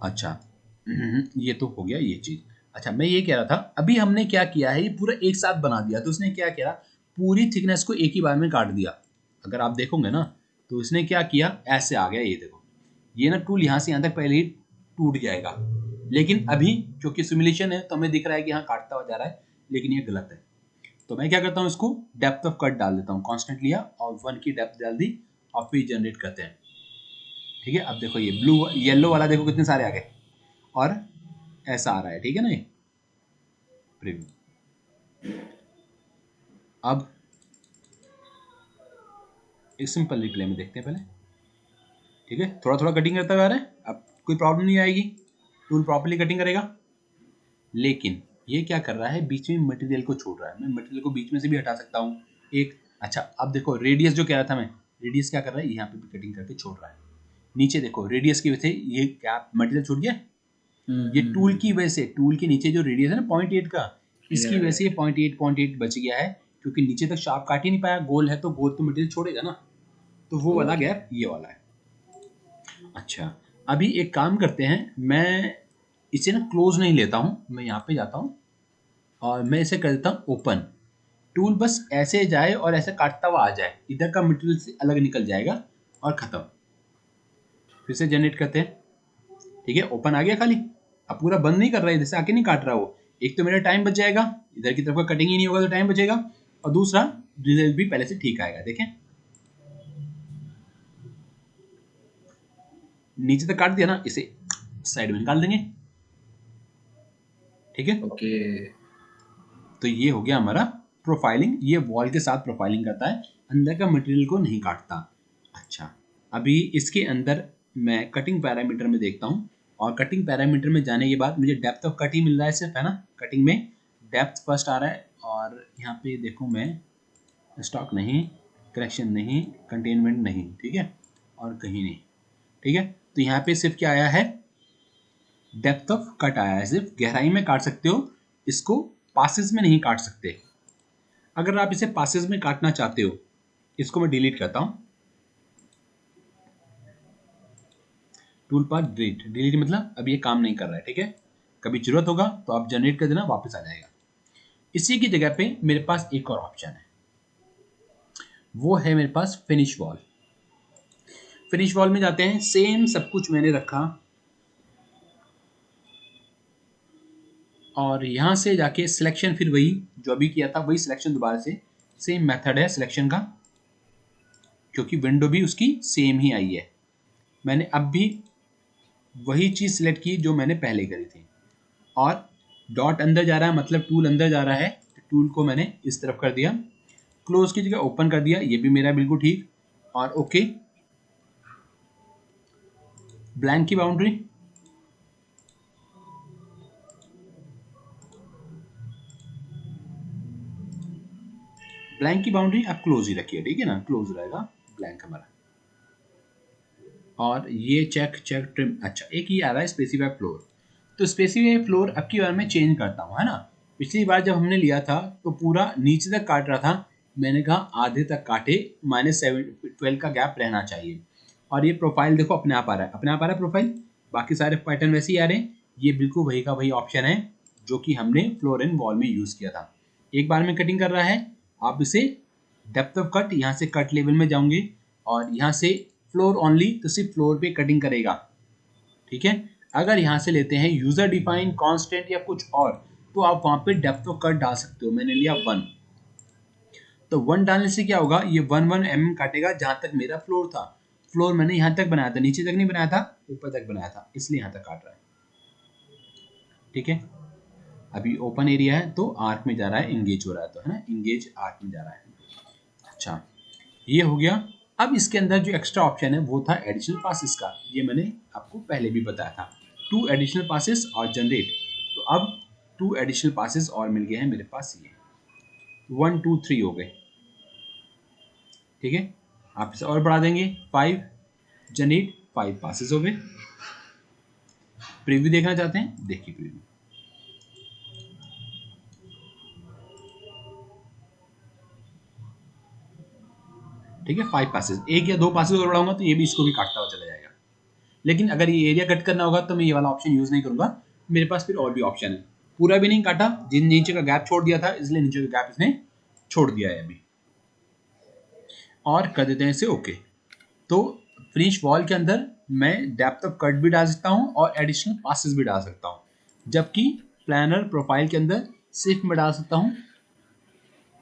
अच्छा ये तो हो गया ये चीज। अच्छा मैं ये कह रहा था, अभी हमने क्या किया है, ये पूरा एक साथ बना दिया, तो उसने क्या किया, पूरी थिकनेस को एक ही बार में काट दिया। अगर आप देखोगे ना, तो इसने क्या किया, ऐसे आ गया, ये देखो, ये ना टूल यहाँ से यहाँ तक पहले ही टूट जाएगा। लेकिन अभी क्योंकि सिमुलेशन है तो हमें दिख रहा है कि यहाँ काटता हुआ जा रहा है, लेकिन ये गलत है। तो मैं क्या करता हूँ, इसको डेप्थ ऑफ कट डाल देता हूँ, कांस्टेंट लिया और 1 की डेप्थ डाल दी, और फिर जनरेट करते हैं। ठीक है, अब देखो ये ब्लू येलो वाला देखो कितने सारे आ गए, और ऐसा आ रहा है। ठीक है ना, ये प्रीव्यू। अब एक सिंपल रिप्ले में देखते हैं पहले। ठीक है, थोड़ा थोड़ा कटिंग करता हुआ आ रहा है, अब कोई प्रॉब्लम नहीं आएगी, टूल प्रॉपर्ली कटिंग करेगा। लेकिन ये क्या कर रहा है, बीच में मटेरियल को छोड़ रहा है। मैं मटेरियल को बीच में से भी हटा सकता हूँ एक। अच्छा अब देखो रेडियस जो कह रहा था मैं, रेडियस क्या कर रहा है, यहाँ पे भी कटिंग करके छोड़ रहा है। नीचे देखो रेडियस की वजह से ये क्या मटेरियल छूट गया, ये टूल की वजह से, टूल के नीचे जो रेडियस है ना 0.8 का, इसकी वजह से ये 0.8 बच गया है, क्योंकि नीचे तक शार्प काट ही नहीं पाया। गोल है तो गोल तो मटेरियल छोड़ेगा ना, तो वो वाला ओके। गैप ये वाला है। अच्छा अभी एक काम करते हैं, मैं इसे ना क्लोज नहीं लेता हूँ, मैं यहाँ पे जाता हूँ और मैं इसे कर देता हूँ ओपन। टूल बस ऐसे जाए और ऐसे काटता हुआ आ जाए, इधर का मटेरियल से अलग निकल जाएगा और खत्म। फिर से जनरेट करते हैं। ठीक है, ओपन आ गया खाली, अब पूरा बंद नहीं कर रहा है, इधर से आके नहीं काट रहा वो। एक तो मेरा टाइम बच जाएगा, इधर की तरफ का कटिंग ही नहीं होगा तो टाइम बचेगा, और दूसरा रिजल्ट भी पहले से ठीक आएगा। देखें नीचे तक काट दिया ना, इसे साइड में निकाल देंगे। ठीक है, ओके तो ये हो गया हमारा प्रोफाइलिंग, ये वॉल के साथ प्रोफाइलिंग करता है, अंदर का मटेरियल को नहीं काटता। अच्छा अभी इसके अंदर मैं कटिंग पैरामीटर में देखता हूँ, और कटिंग पैरामीटर में जाने के बाद मुझे डेप्थ ऑफ कट ही मिल रहा है सिर्फ, है ना, कटिंग में डेप्थ फर्स्ट आ रहा है, और यहाँ पे देखो मैं स्टॉक नहीं, करेक्शन नहीं, कंटेनमेंट नहीं, ठीक है, और कहीं नहीं। ठीक है, तो यहाँ पे सिर्फ क्या आया है, डेप्थ ऑफ कट आया है, सिर्फ गहराई में काट सकते हो इसको, पासेस में नहीं काट सकते। अगर आप इसे पासेस में काटना चाहते हो, इसको मैं डिलीट करता हूं, टूल पाथ डिलीट, डिलीट मतलब अब ये काम नहीं कर रहा है। ठीक है, कभी जरूरत होगा तो आप जनरेट कर देना, वापस आ जाएगा। इसी की जगह पे मेरे पास एक और ऑप्शन है, वो है मेरे पास फिनिश वॉल। फिनिश वॉल में जाते हैं, सेम सब कुछ मैंने रखा और यहाँ से जाके सिलेक्शन, फिर वही जो अभी किया था वही सिलेक्शन दोबारा से, सेम मेथड है सिलेक्शन का, क्योंकि विंडो भी उसकी सेम ही आई है। मैंने अब भी वही चीज़ सिलेक्ट की जो मैंने पहले करी थी, और डॉट अंदर जा रहा है मतलब टूल अंदर जा रहा है, तो टूल को मैंने इस तरफ कर दिया, क्लोज की जगह ओपन कर दिया, ये भी मेरा बिल्कुल ठीक, और ओके। ब्लैंक की बाउंड्री, ब्लैंक की बाउंड्री आप क्लोज ही रखिए, ठीक है ना, क्लोज रहेगा ब्लैंक हमारा। और ये चेक चेक ट्रिम, अच्छा एक ही आ रहा है स्पेसिफाई फ्लोर, तो स्पेसिफाई फ्लोर अब की बार मैं चेंज करता हूँ, है ना। पिछली बार जब हमने लिया था तो पूरा नीचे तक काट रहा था, मैंने कहा आधे तक काटे, -12 का गैप रहना चाहिए। और ये प्रोफाइल देखो अपने आप आ रहा है, अपने आप आ रहा है प्रोफाइल, बाकी सारे पैटर्न वैसे ही आ रहे हैं। ये बिल्कुल वही का वही ऑप्शन है जो कि हमने फ्लोर एंड वॉल में यूज़ किया था। एक बार में कटिंग कर रहा है, आप इसे डेप्थ ऑफ कट, यहाँ से कट लेवल में जाऊंगे और यहाँ से फ्लोर ओनली, तो सिर्फ फ्लोर पे कटिंग करेगा, ठीक है। अगर यहाँ से लेते हैं यूजर डिफाइन कांस्टेंट या कुछ और, तो आप वहाँ पे डेप्थ ऑफ कट डाल सकते हो। मैंने लिया 1, तो 1 डालने से क्या होगा, ये 1 mm काटेगा जहाँ तक मेरा फ्लोर था। फ्लोर मैंने यहाँ तक बनाया था, नीचे तक नहीं बनाया था, ऊपर तक बनाया था, इसलिए यहाँ तक काट रहा है, ठीक है। अभी ओपन एरिया है तो आर्क में जा रहा है, इंगेज हो रहा है, तो है ना, इंगेज आर्क में जा रहा है। अच्छा, ये हो गया। अब इसके अंदर जो एक्स्ट्रा ऑप्शन है वो था एडिशनल पासेस का, ये मैंने आपको पहले भी बताया था, 2 एडिशनल पासेस और जनरेट। तो अब 2 एडिशनल पासेस और मिल गए हैं मेरे पास, ये 1 2 3 हो गए, ठीक है। आप इसे और बढ़ा देंगे, 5 जनरेट, 5 पासेस हो गए। प्रीव्यू देखना चाहते हैं, देखिए प्रीव्यू, ठीक है। 5 पासेस, 1 या 2 पासेस और बढ़ाऊंगा तो ये भी इसको भी काटता हुआ चला जाएगा। लेकिन अगर ये एरिया कट करना होगा तो मैं ये वाला ऑप्शन यूज नहीं करूंगा, मेरे पास फिर और भी ऑप्शन है। पूरा भी नहीं काटा, जिन नीचे का गैप छोड़ दिया था, इसलिए नीचे का गैप इसने छोड़ दिया है अभी, और कर देते हैं इसे ओके। तो फिनिश वॉल के अंदर मैं डेप्थ ऑफ कट भी डाल सकता हूँ और एडिशनल पासेस भी डाल सकता हूँ, जबकि प्लानर प्रोफाइल के अंदर सिर्फ मैं डाल सकता हूँ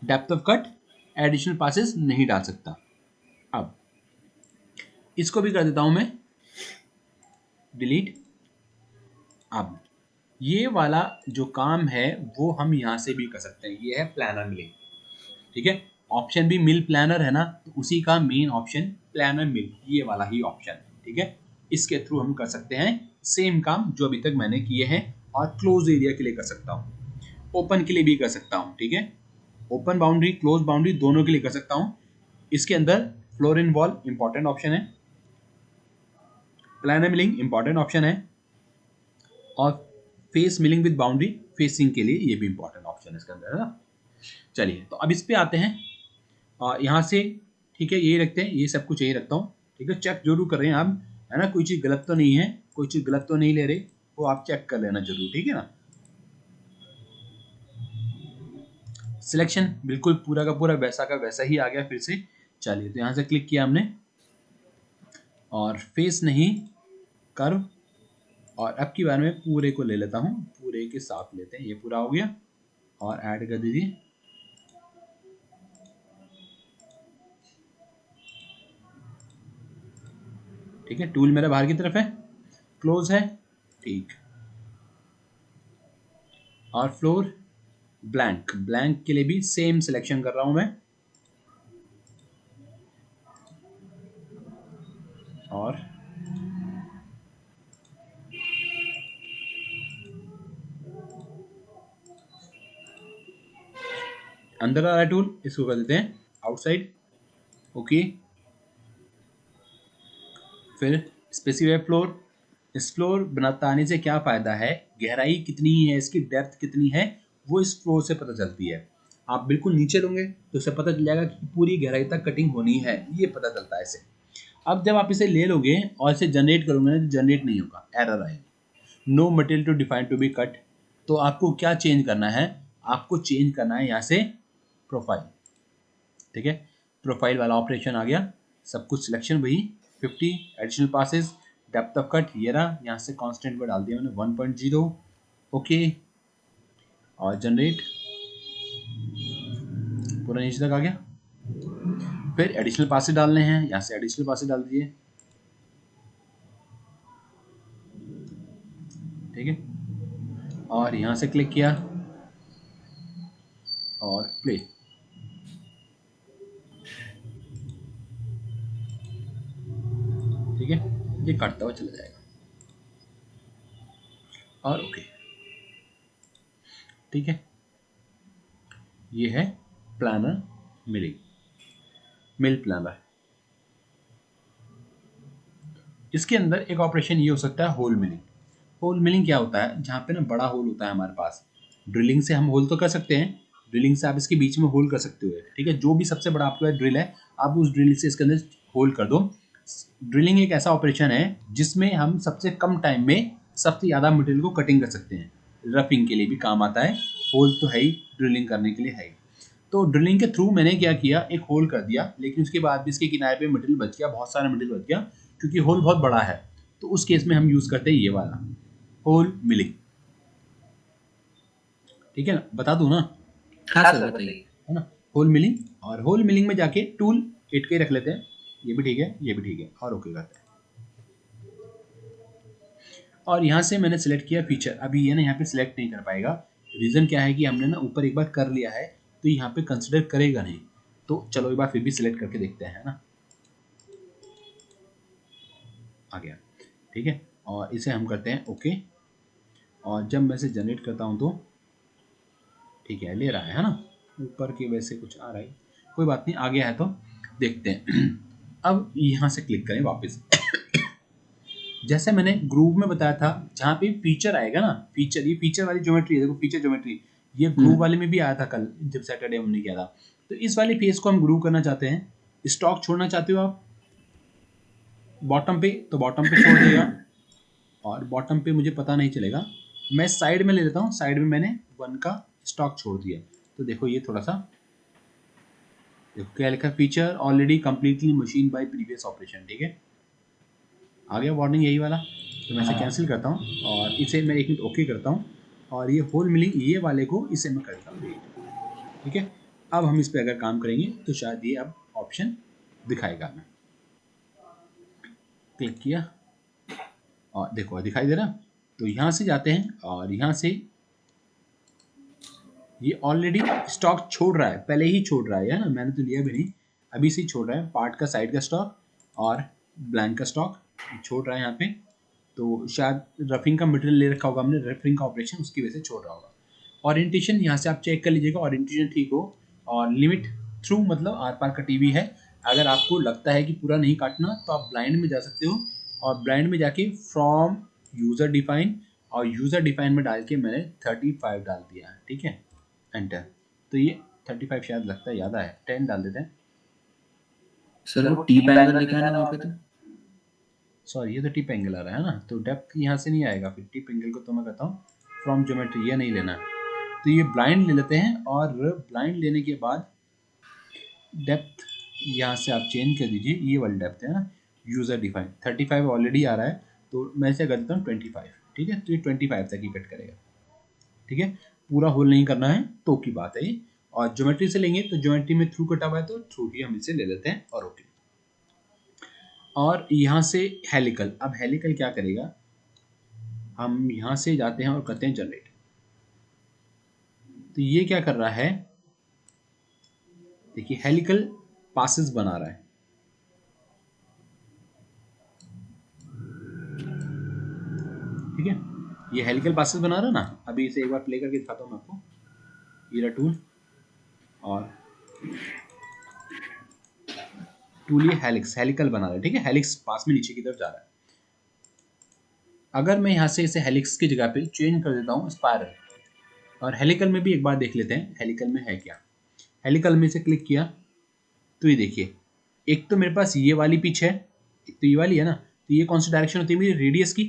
depth of cut, additional passes नहीं डाल सकता। अब इसको भी कर देता हूँ मैं डिलीट। अब ये वाला जो काम है वो हम यहाँ से भी कर सकते हैं, ये है प्लानर मिलिंग, ठीक है। ऑप्शन भी मिल प्लानर है ना, तो उसी का मेन ऑप्शन प्लानर मिल, ये वाला ही ऑप्शन, ठीक है। इसके थ्रू हम कर सकते हैं सेम काम जो अभी तक मैंने किए हैं, और क्लोज एरिया के लिए कर सकता हूँ, ओपन के लिए भी कर सकता हूँ, ठीक है। ओपन बाउंड्री क्लोज बाउंड्री दोनों के लिए कर सकता हूँ। इसके अंदर floor in wall important option है, प्लानर मिलिंग इंपॉर्टेंट ऑप्शन है, और face milling with boundary facing के लिए ये भी इंपॉर्टेंट ऑप्शन है इसके अंदर, है ना। चलिए, तो अब इस पे आते हैं, और यहाँ से ठीक है यही रखते हैं, ये सब कुछ यही रखता हूँ, ठीक है। चेक जरूर कर रहे हैं आप, है ना, कोई चीज़ गलत तो नहीं है, कोई चीज़ गलत तो नहीं ले रहे, वो आप चेक कर लेना जरूर, ठीक है ना। सिलेक्शन बिल्कुल पूरा का पूरा वैसा का वैसा ही आ गया फिर से। चलिए, तो यहाँ से क्लिक किया हमने, और फेस नहीं कर्व, और अब की बार में पूरे को ले लेता हूँ, पूरे के साथ लेते हैं, ये पूरा हो गया, और ऐड कर दीजिए, ठीक है। टूल मेरा बाहर की तरफ है, क्लोज है, ठीक। और फ्लोर ब्लैंक, ब्लैंक के लिए भी सेम सिलेक्शन कर रहा हूं मैं, और अंदर आ रहा है टूल, इसको कर देते हैं आउटसाइड, ओके। फिर स्पेसिफाई फ्लोर, इस फ्लोर बनाने से क्या फ़ायदा है, गहराई कितनी है इसकी, डेप्थ कितनी है, वो इस फ्लोर से पता चलती है। आप बिल्कुल नीचे लोगे तो उसे पता चल जाएगा कि पूरी गहराई तक कटिंग होनी है, ये पता चलता है इसे। अब जब आप इसे ले लोगे और इसे जनरेट करोगे ना, तो जनरेट नहीं होगा, एरर आएगी। No material to define to be cut. तो आपको क्या चेंज करना है, आपको चेंज करना है यहाँ से प्रोफाइल, ठीक है। प्रोफाइल वाला ऑपरेशन आ गया, सब कुछ सिलेक्शन वही 50 additional passes, depth of cut ये रहा, यहाँ से कांस्टेंट पर डाल दिया मैंने 1.0, ओके, और जनरेट, पूरा नीचे तक आ गया। फिर एडिशनल पासेस डालने हैं, यहाँ से एडिशनल पासेस डाल दिए, ठीक है, और यहाँ से क्लिक किया और प्ले, ठीक है, ये काटता हुआ चला जाएगा और ओके, ठीक है। ये है प्लानर मिलिंग, मिल प्लानर। इसके अंदर एक ऑपरेशन ये हो सकता है होल मिलिंग। होल मिलिंग क्या होता है, जहाँ पे ना बड़ा होल होता है हमारे पास, ड्रिलिंग से हम होल तो कर सकते हैं, ड्रिलिंग से आप इसके बीच में होल कर सकते हो, ठीक है, जो भी सबसे बड़ा आपके पास ड्रिल है आप उस ड्रिल से इसके अंदर होल कर दो। ड्रिलिंग एक ऐसा ऑपरेशन है जिसमें हम सबसे कम टाइम में सबसे ज़्यादा मटेरियल को कटिंग कर सकते हैं, रफिंग के लिए भी काम आता है, होल तो है ही, ड्रिलिंग करने के लिए है ही। तो ड्रिलिंग के थ्रू मैंने क्या किया, एक होल कर दिया, लेकिन उसके बाद भी इसके किनारे पे मटेरियल बच गया, बहुत सारा मटेरियल बच गया, क्योंकि होल बहुत बड़ा है। तो उस केस में हम यूज़ करते हैं ये वाला होल मिलिंग, ठीक है ना, बता दूं ना। हाँ सर बताइए। है ना, होल मिलिंग, और होल मिलिंग में जाके टूल 8 के रख लेते हैं, ये भी ठीक है, ये भी ठीक है, और ओके करते हैं। और यहाँ से मैंने सेलेक्ट किया फीचर, अभी ये ना यहाँ पे सिलेक्ट नहीं कर पाएगा, रीज़न क्या है कि हमने ना ऊपर एक बार कर लिया है, तो यहाँ पे कंसिडर करेगा नहीं। तो चलो एक बार फिर भी सिलेक्ट करके देखते हैं, है ना, आ गया, ठीक है, और इसे हम करते हैं ओके। और जब मैं इसे जनरेट करता हूँ तो ठीक है, ले रहा है ना, ऊपर की वजह से कुछ आ रहा है, कोई बात नहीं, आ गया है तो देखते हैं। अब यहाँ से क्लिक करें वापस। जैसे मैंने ग्रूव में बताया था, जहाँ पे फीचर आएगा ना, फीचर, ये फीचर वाली ज्योमेट्री है, देखो फीचर ज्योमेट्री, ये ग्रूव वाले में भी आया था कल जब सैटरडे हमने किया था। तो इस वाले फेस को हम ग्रूव करना चाहते हैं, स्टॉक छोड़ना चाहते हो आप बॉटम पे, तो बॉटम पे छोड़ देगा, और बॉटम पे मुझे पता नहीं चलेगा, मैं साइड में ले लेता हूँ, साइड में मैंने 1 का स्टॉक छोड़ दिया। तो देखो ये थोड़ा सा, देखो क्या लिखा, feature already completely machine bye previous operation, ठीक है, आ गया वार्निंग यही वाला। तो मैं इसे कैंसिल करता हूँ और इसे मैं 1 मिनट ओके करता हूँ, और ये होल मिलिंग ये वाले को इसे मैं करता हूँ, ठीक है। अब हम इस पर अगर काम करेंगे तो शायद ये अब ऑप्शन दिखाएगा, हमें क्लिक किया और देखो दिखाई दे रहा। तो यहाँ से जाते हैं और यहाँ से ये ऑलरेडी स्टॉक छोड़ रहा है, पहले ही छोड़ रहा है ना, मैंने तो लिया भी नहीं, अभी से ही छोड़ रहा है, पार्ट का साइड का स्टॉक और ब्लैंक का स्टॉक छोड़ रहा है यहाँ पे। तो शायद रफिंग का मटेरियल ले रखा होगा हमने, रफिंग का ऑपरेशन, उसकी वजह से छोड़ रहा होगा। ओरिएंटेशन यहाँ से आप चेक कर लीजिएगा, ओरिएंटेशन ठीक हो, और लिमिट थ्रू मतलब आर पार का टीवी है। अगर आपको लगता है कि पूरा नहीं काटना तो आप ब्लाइंड में जा सकते हो, और ब्लाइंड में जाके फ्रॉम यूज़र डिफाइन, और यूज़र डिफाइन में डाल के मैंने 35 डाल दिया है, ठीक है, एंटर। तो ये 35 शायद लगता है ज़्यादा है, 10 डाल देते हैं। सर वो टी एंगल लिखा है ना वहाँ पे, तो सॉरी ये तो टिप एंगल आ रहा है ना, तो डेप्थ यहाँ से नहीं आएगा, फिर टिप एंगल को तो मैं कहता हूँ फ्रॉम ज्योमेट्री, ये नहीं लेना। तो ये ब्लाइंड ले लेते हैं, और ब्लाइंड लेने के बाद डेप्थ यहाँ से आप चेंज कर दीजिए, ये वाली डेप्थ है ना, यूज़र डिफाइन 35 ऑलरेडी आ रहा है, तो मैं इसे कर देता हूँ 25, ठीक है, तो ये 25 तक ही कट करेगा, ठीक है, पूरा होल नहीं करना है तो की बात है ये। और ज्योमेट्री से लेंगे तो ज्योमेट्री में थ्रू कटा हुआ है, तो थ्रू ही हम इसे ले लेते हैं और ओके। और यहाँ से हेलिकल, अब हेलिकल क्या करेगा, हम यहाँ से जाते हैं और करते हैं जनरेट। तो ये क्या कर रहा है, देखिए हेलिकल पासेस बना रहा है, ठीक है, ये हेलिकल पासेस बना रहा है ना। अभी इसे एक बार प्ले करके दिखाता हूँ मैं आपको, ये रहा टूल, और टूल ये हेलिक्स, हेलिकल बना रहा है, ठीक है, हेलिक्स पास में नीचे की तरफ जा रहा है। अगर मैं यहाँ से इसे हेलिक्स की जगह पे चेंज कर देता हूँ स्पायरल, और हेलिकल में भी एक बार देख लेते हैं हेलिकल में है क्या। हेलिकल में से क्लिक किया तो ये देखिए, एक तो मेरे पास ये वाली पिच है, एक तो ये वाली है ना, तो ये कौन सी डायरेक्शन होती है मेरी, रेडियस की,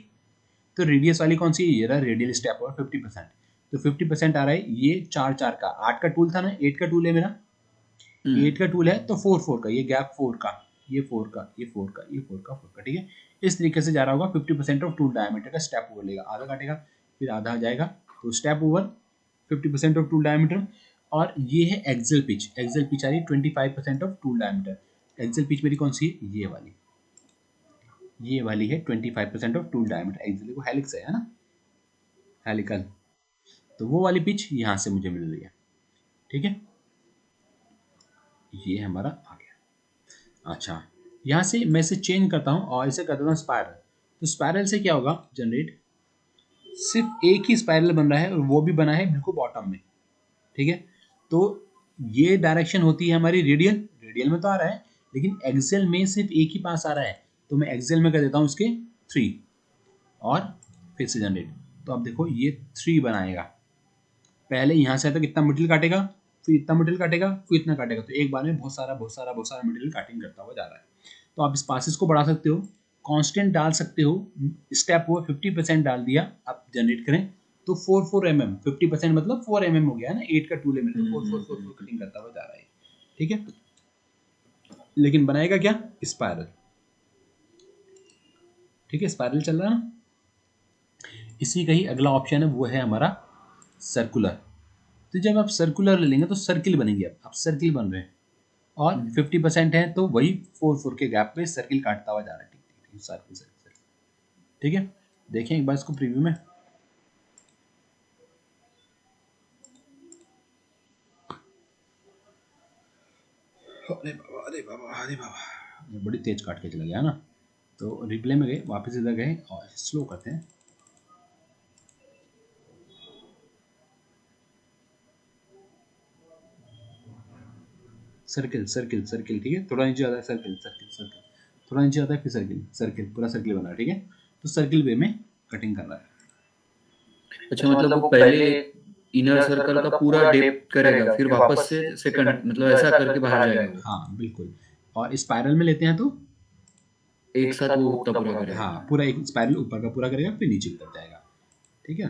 तो रेडियस वाली कौन सी है, ये रहा रेडियल स्टेप और 50%। तो 50% आ रहा है ये 4 का, 8 का टूल था ना, 8 का टूल है मेरा, 8 का टूल है तो 4 का, ये गैप 4 का, ये 4 का, ये 4 का, ये 4 का, 4 का, ठीक है। इस तरीके से जा रहा होगा, 50% ऑफ टूल डायमीटर का स्टेप ओवर लेगा, आधा काटेगा फिर आधा आ जाएगा, तो step over 50% of tool diameter. और ये है एक्सेल पिच, एक्सेल पिच आ रही है 25% of tool diameter. Axial pitch मेरी कौन सी है, ये वाली है 25% ऑफ टूल डायमीटर। एक्सेल को हेलिक्स है ना, हेलिकल, तो वो वाली पिच यहाँ से मुझे मिल रही है, ठीक है, ये हमारा आ गया। अच्छा, यहाँ से मैं इसे चेंज करता हूँ और इसे कर देता हूँ स्पायरल। तो स्पायरल से क्या होगा, जनरेट सिर्फ एक ही स्पायरल बन रहा है और वो भी बना है बिल्कुल बॉटम में, ठीक है। तो ये डायरेक्शन होती है हमारी रेडियल, रेडियल में तो आ रहा है, लेकिन एक्सेल में सिर्फ एक ही पास आ रहा है, तो मैं एक्सेल में कर देता हूँ इसके 3 और फिर से जनरेट। तो अब देखो ये 3 बनाएगा, पहले यहाँ से तो कितना मटेरियल काटेगा, फिर इतना मटेरियल काटेगा, फिर इतना काटेगा, तो एक बार में बहुत सारा मटेरियल काटिंग करता हुआ जा रहा है। तो आप स्पाइसेस को बढ़ा सकते हो, कांस्टेंट डाल सकते हो, स्टेप वो 50% डाल दिया, आप जनरेट करें तो 4 mm, 50% मतलब 4 mm हो गया है ना, 8 का टूल है मेरे, 4 कटिंग करता हुआ जा रहा है, ठीक है। लेकिन बनाएगा क्या, स्पाइरल, ठीक है, स्पाइरल चल रहा है ना। इसी का ही अगला ऑप्शन है, वो है हमारा सर्कुलर। तो जब आप सर्कुलर ले लेंगे तो सर्किल बनेंगे, अब सर्किल बन रहे हैं और 50% है, तो वही 4 के गैप पे सर्किल काटता हुआ जा रहा है, ठीक, सर्किल सर्किल, ठीक है। देखें एक बार इसको प्रीव्यू में, अरे बाबा अरे बाबा अरे बाबा, बड़ी तेज काट के चला गया ना। तो रिप्ले में गए, वापस इधर गए और स्लो करते हैं। सर्किल सर्किल सर्किल, ठीक है, थोड़ा नीचे आता है, सर्किल सर्किल सर्किल, थोड़ा नीचे आता है, फिर सर्किल सर्किल, पूरा सर्किल बना है, ठीक है। तो सर्किल वे में कटिंग कर रहा है। अच्छा, मतलब वो पहले इनर सर्कल का पूरा डेप्थ करेगा, फिर वापस से सेकंड मतलब ऐसा करके बाहर जाएगा वो। हाँ बिल्कुल, और स्पाइरल में लेते हैं तो एक साथ वो उतना पूरा करेगा। हाँ, पूरा एक स्पाइरल ऊपर का पूरा करेगा, फिर नीचे उतर जाएगा, ठीक है।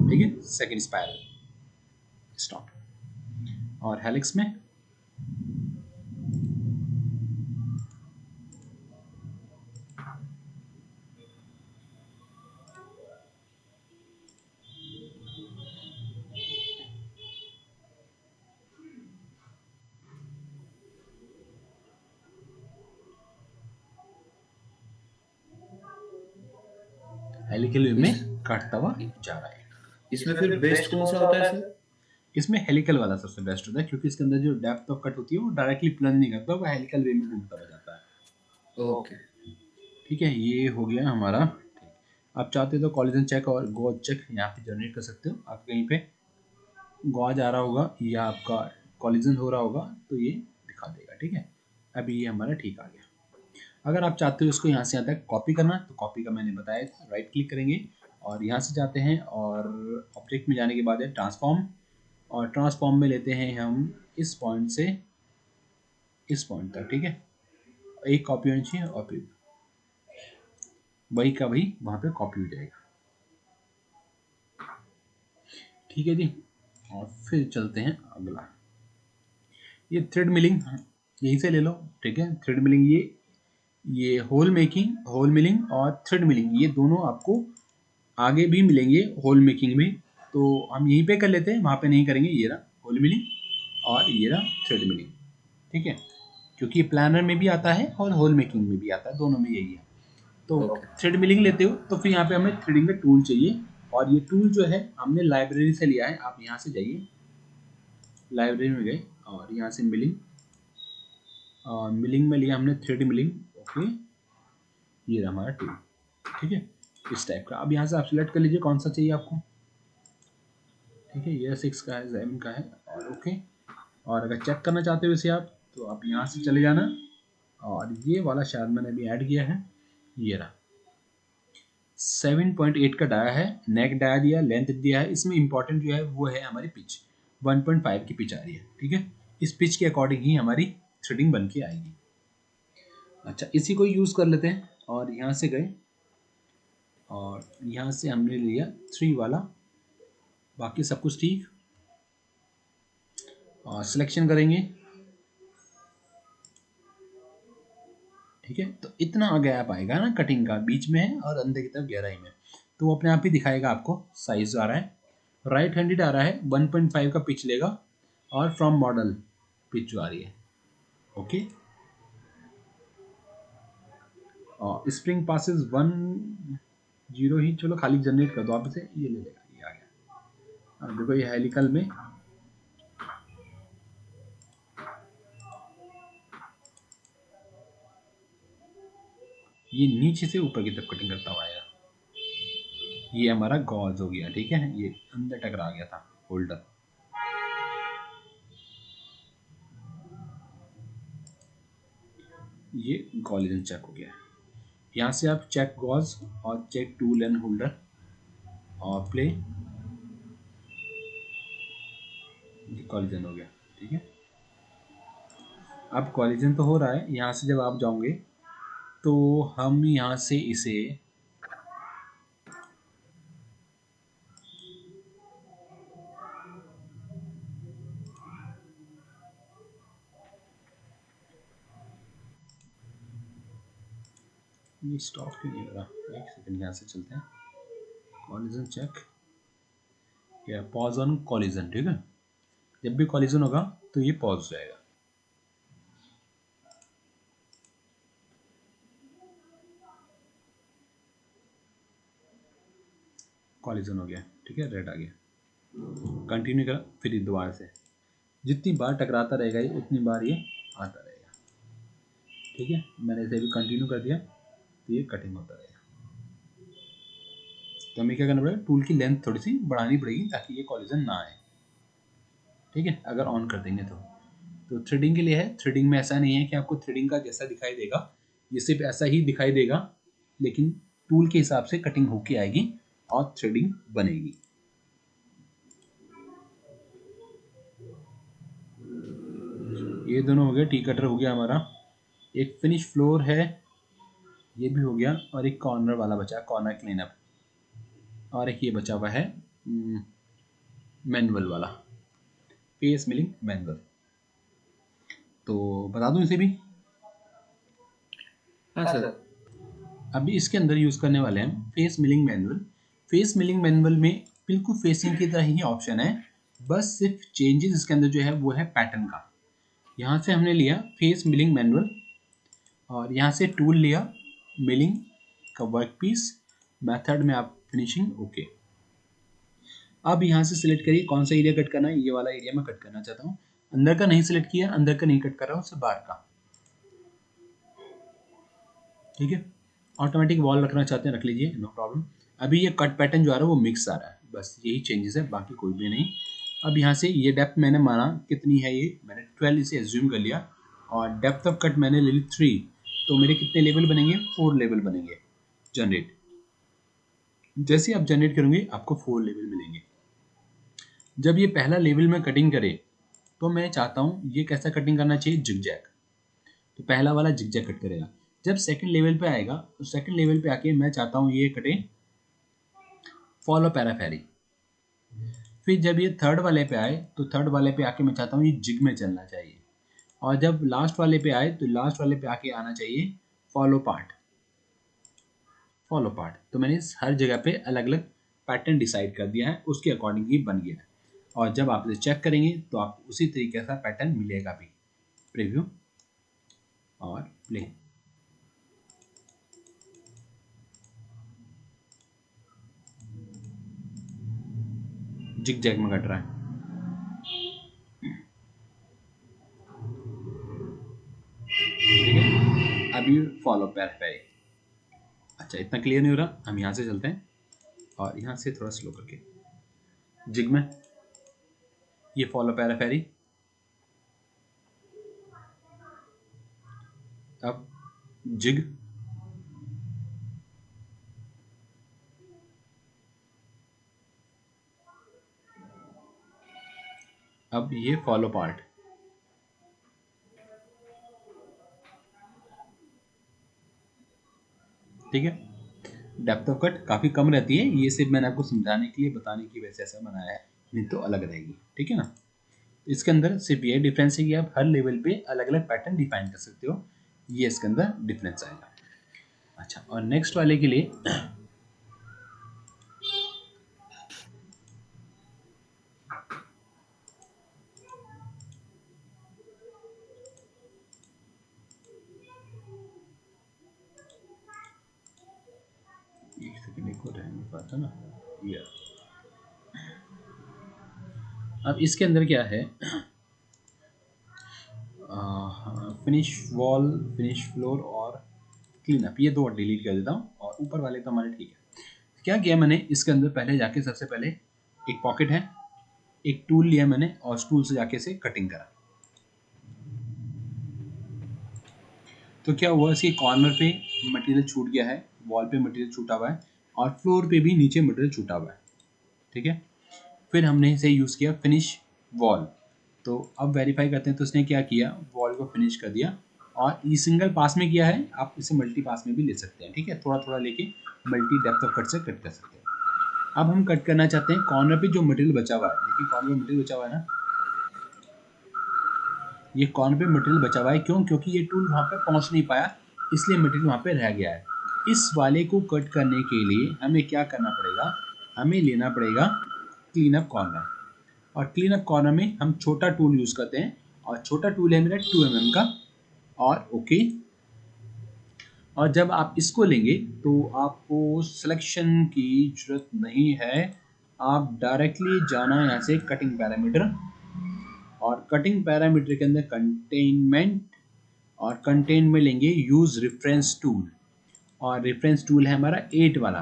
ठीक है, सेकंड स्पाइरल स्टॉप। और हेलिक्स में हेलिकल वे में काटता हुआ जा रहा है। इसमें फिर बेस्ट कौन सा होता है सर? इसमें हेलिकल वाला सबसे बेस्ट होता है, क्योंकि इसके अंदर जो डेप्थ ऑफ कट होती है वो डायरेक्टली प्लंज नहीं करता, वो हेलिकल वे में घूमता हुआ जाता है। ओके, ठीक है, ये हो गया हमारा। आप चाहते हो तो कॉलिजन चेक और गॉज चेक यहाँ पे जनरेट कर सकते हो। आप कहीं पे गॉज आ रहा होगा या आपका कॉलिजन हो रहा होगा तो ये दिखा देगा, ठीक है। अभी ये हमारा ठीक आ गया। अगर आप चाहते हो इसको यहाँ से यहाँ तक कॉपी करना, तो कॉपी का मैंने बताया था, राइट क्लिक करेंगे और यहाँ से जाते हैं और ऑब्जेक्ट में जाने के बाद है ट्रांसफॉर्म, और ट्रांसफॉर्म में लेते हैं हम इस पॉइंट से इस पॉइंट तक, ठीक है। एक कॉपी होनी चाहिए और फिर वही का वही वहाँ पे कॉपी हो जाएगा, ठीक है जी। और फिर चलते हैं अगला, ये थ्रेड मिलिंग, यहीं से ले लो, ठीक है। थ्रेड मिलिंग, ये होल मेकिंग, होल मिलिंग और थ्रेड मिलिंग, ये दोनों आपको आगे भी मिलेंगे होल मेकिंग में, तो हम यहीं पे कर लेते हैं, वहाँ पे नहीं करेंगे। ये रहा होल मिलिंग और ये रहा थ्रेड मिलिंग, ठीक है, क्योंकि प्लानर में भी आता है और होल मेकिंग में भी आता है, दोनों में यही है। तो थ्रेड मिलिंग लेते हो तो फिर यहाँ पे हमें थ्रेडिंग का टूल चाहिए, और ये टूल जो है हमने लाइब्रेरी से लिया है। आप यहाँ से जाइए, लाइब्रेरी में गए और यहाँ से मिलिंग, मिलिंग में लिया हमने थ्रेड मिलिंग, ओके, ये रहा हमारा टूल, ठीक है, इस टाइप का। अब यहाँ से आप सिलेक्ट कर लीजिए कौन सा चाहिए आपको, ठीक है, ये 6 का है, 7 का है, और ओके। और अगर चेक करना चाहते हो इसे आप, तो आप यहाँ से चले जाना, और ये वाला शायद मैंने अभी ऐड किया है, ये रहा 7.8 का डाया है, नेक डाया दिया, लेंथ दिया है। इसमें इंपॉर्टेंट जो है वो है हमारी पिच, 1.5 की पिच आ रही है, ठीक है। इस पिच के अकॉर्डिंग ही हमारी थ्रेडिंग बन के आएगी, अच्छा, इसी को यूज़ कर लेते हैं और यहाँ से गए और यहाँ से हमने लिया 3 वाला, बाकी सब कुछ ठीक। और सिलेक्शन करेंगे, ठीक है। तो इतना गैप आएगा ना कटिंग का, बीच में है और अंदर की तरफ गहराई में, तो वो अपने आप ही दिखाएगा आपको साइज आ रहा है। राइट हैंडेड आ रहा है, 1.5 का पिच लेगा और फ्रॉम मॉडल पिच जो आ रही है, ओके। और स्प्रिंग पासिस 1 0 ही, चलो खाली जनरेट कर दो आप इसे, ये ले लेगा, ये आ गया। और देखो ये हेलिकल में ये नीचे से ऊपर की तरफ कटिंग करता हुआ आएगा। ये हमारा गॉज हो गया, ठीक है, ये अंदर टकरा गया था होल्डर। ये कॉलिजन चेक हो गया। यहाँ से आप चेक गॉज और चेक टूल एंड होल्डर और प्ले, ये कॉलिजन हो गया, ठीक है। अब कॉलिजन तो हो रहा है, यहाँ से जब आप जाओगे तो हम यहाँ से इसे ये स्टॉप क्यों नहीं हो रहा, एक सेकंड, यहाँ से चलते हैं। कॉलिजन चेक या पॉज ऑन कॉलिजन, ठीक है। जब भी कॉलिजन होगा तो ये पॉज हो जाएगा। कॉलिजन हो गया, ठीक है, रेड आ गया। कंटिन्यू करा, फिर दोबारा से जितनी बार टकराता रहेगा ये उतनी बार ये आता रहेगा, ठीक है। मैंने इसे भी कंटिन्यू कर दिया तो ये कटिंग होता रहेगा। तो हमें क्या करना पड़ेगा, टूल की लेंथ थोड़ी सी बढ़ानी पड़ेगी ताकि ये कॉलिजन ना आए, ठीक है, अगर ऑन कर देंगे तो थ्रेडिंग के लिए है। थ्रेडिंग में ऐसा नहीं है कि आपको थ्रेडिंग का जैसा दिखाई देगा, ये सिर्फ ऐसा ही दिखाई देगा, लेकिन टूल के हिसाब से कटिंग होके आएगी और थ्रेडिंग बनेगी। ये दोनों हो गए, टी कटर हो गया हमारा, एक फिनिश फ्लोर है ये भी हो गया, और एक कॉर्नर वाला बचा, कॉर्नर क्लीनअप, और एक ये बचा हुआ है मैनुअल वाला, फेस मिलिंग मैनुअल। तो बता दूं इसे भी। हाँ सर। अभी इसके अंदर यूज़ करने वाले हैं face milling manual. Face milling manual में बिल्कुल फेसिंग की तरह ही ऑप्शन है, बस सिर्फ चेंजेस इसके अंदर जो है वो है पैटर्न का। यहाँ से हमने लिया फेस मिलिंग मैनुअल और यहाँ से टूल लिया मिलिंग का वर्क पीस, मेथड में आप फिनिशिंग, ओके। अब यहाँ से सिलेक्ट करिए कौन सा एरिया कट करना है, ये वाला एरिया मैं कट करना चाहता हूँ। अंदर का नहीं सिलेक्ट किया, अंदर का नहीं कट कर रहा हूँ, सिर्फ बाहर का, ठीक है। ऑटोमेटिक वॉल रखना चाहते हैं रख लीजिए, नो प्रॉब्लम। अभी ये कट पैटर्न जो आ रहा है वो मिक्स आ रहा है, बस यही चेंजेस है, बाकी कोई भी नहीं। अब यहाँ से ये डेप्थ मैंने माना कितनी है, ये मैंने 12 इसे एज्यूम कर लिया, और डेप्थ ऑफ कट मैंने ले ली 3, तो मेरे कितने लेवल बनेंगे, 4 लेवल बनेंगे। जनरेट, जैसे आप जनरेट करेंगे आपको 4 लेवल मिलेंगे। जब ये पहला लेवल में कटिंग करे तो मैं चाहता हूँ ये कैसा कटिंग करना चाहिए, जिगजैग, तो पहला वाला जिगजैग कट करेगा। जब सेकंड लेवल पे आएगा तो सेकंड लेवल पे आके मैं चाहता हूँ ये कटे फॉलो पैराफेरी। फिर जब ये थर्ड वाले पे आए तो थर्ड वाले पे आके मैं चाहता हूँ ये जिग में चलना चाहिए, और जब लास्ट वाले पे आए तो लास्ट वाले पे आके आना चाहिए फॉलो पार्ट। फॉलो पार्ट, तो मैंने इस हर जगह पे अलग अलग पैटर्न डिसाइड कर दिया है, उसके अकॉर्डिंग ही बन गया है। और जब आप इसे चेक करेंगे तो आपको उसी तरीके का पैटर्न मिलेगा भी। प्रीव्यू और प्ले, जिग जैग में कट रहा है, ठीक है। अभी फॉलो पैराफेरी, अच्छा इतना क्लियर नहीं हो रहा, हम यहाँ से चलते हैं और यहाँ से थोड़ा स्लो करके जिग में, ये फॉलो पैराफेरी। अब जिग, अब ये फॉलो पार्ट, ठीक है। डेप्थ ऑफ कट काफ़ी कम रहती है, ये सिर्फ मैंने आपको समझाने के लिए, बताने की वजह से ऐसा बनाया है, नहीं तो अलग रहेगी, ठीक है ना। इसके अंदर सिर्फ ये डिफरेंस है कि आप हर लेवल पे अलग अलग पैटर्न डिफाइन कर सकते हो, ये इसके अंदर डिफरेंस आएगा। अच्छा, और नेक्स्ट वाले के लिए एक सेकंड, एक और रहने पाता ना ये। अब इसके अंदर क्या है, फिनिश वॉल, फिनिश फ्लोर और क्लीन अप, ये दो डिलीट कर देता हूँ, और ऊपर वाले तो हमारे ठीक है। क्या किया मैंने इसके अंदर, पहले जाके सबसे पहले एक पॉकेट है, एक टूल लिया मैंने और उस टूल से जाके इसे कटिंग करा। तो क्या हुआ, इसके कॉर्नर पे मटेरियल छूट गया है, वॉल पे मटेरियल छूटा हुआ है, और फ्लोर पे भी नीचे मटेरियल छूटा हुआ है, ठीक है। फिर हमने इसे यूज़ किया फिनिश वॉल, तो अब वेरीफाई करते हैं, तो उसने क्या किया, वॉल को फिनिश कर दिया, और ये सिंगल पास में किया है, आप इसे मल्टी पास में भी ले सकते हैं, ठीक है, थोड़ा थोड़ा लेके मल्टी डेप्थ ऑफ कट से कट कर सकते हैं। अब हम कट करना चाहते हैं कॉर्नर पे जो मटेरियल बचा हुआ है, देखिए कॉर्नर पे मटेरियल बचा हुआ है ना, ये कॉर्नर पे मटेरियल बचा हुआ है, क्यों, क्योंकि ये टूल वहाँ पे पहुँच नहीं पाया, इसलिए मटेरियल वहाँ पे रह गया है। इस वाले को कट करने के लिए हमें क्या करना पड़ेगा, हमें लेना पड़ेगा क्लीन अप कॉर्नर, और क्लीन अप कॉर्नर में हम छोटा टूल यूज़ करते हैं, और छोटा टूल है मेरा 2 mm का, और ओके। और जब आप इसको लेंगे तो आपको सिलेक्शन की जरूरत नहीं है, आप डायरेक्टली जाना यहाँ से कटिंग पैरामीटर, और कटिंग पैरामीटर के अंदर कंटेनमेंट, और कंटेन में लेंगे यूज़ रेफरेंस टूल, और रेफरेंस टूल है हमारा 8 वाला।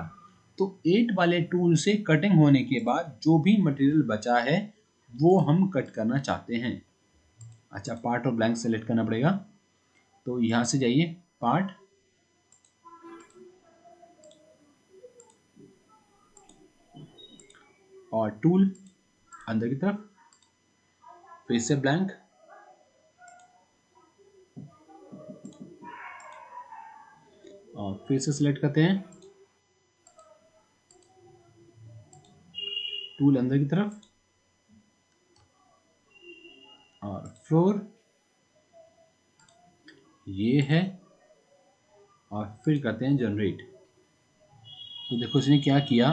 तो 8 वाले टूल से कटिंग होने के बाद जो भी मटेरियल बचा है वो हम कट करना चाहते हैं। अच्छा, पार्ट और ब्लैंक सेलेक्ट करना पड़ेगा, तो यहाँ से जाइए पार्ट, और टूल अंदर की तरफ, फिर से ब्लैंक, और फिर से सिलेक्ट करते हैं टूल अंदर की तरफ, और फ्लोर ये है, और फिर करते हैं जनरेट। तो देखो इसने क्या किया,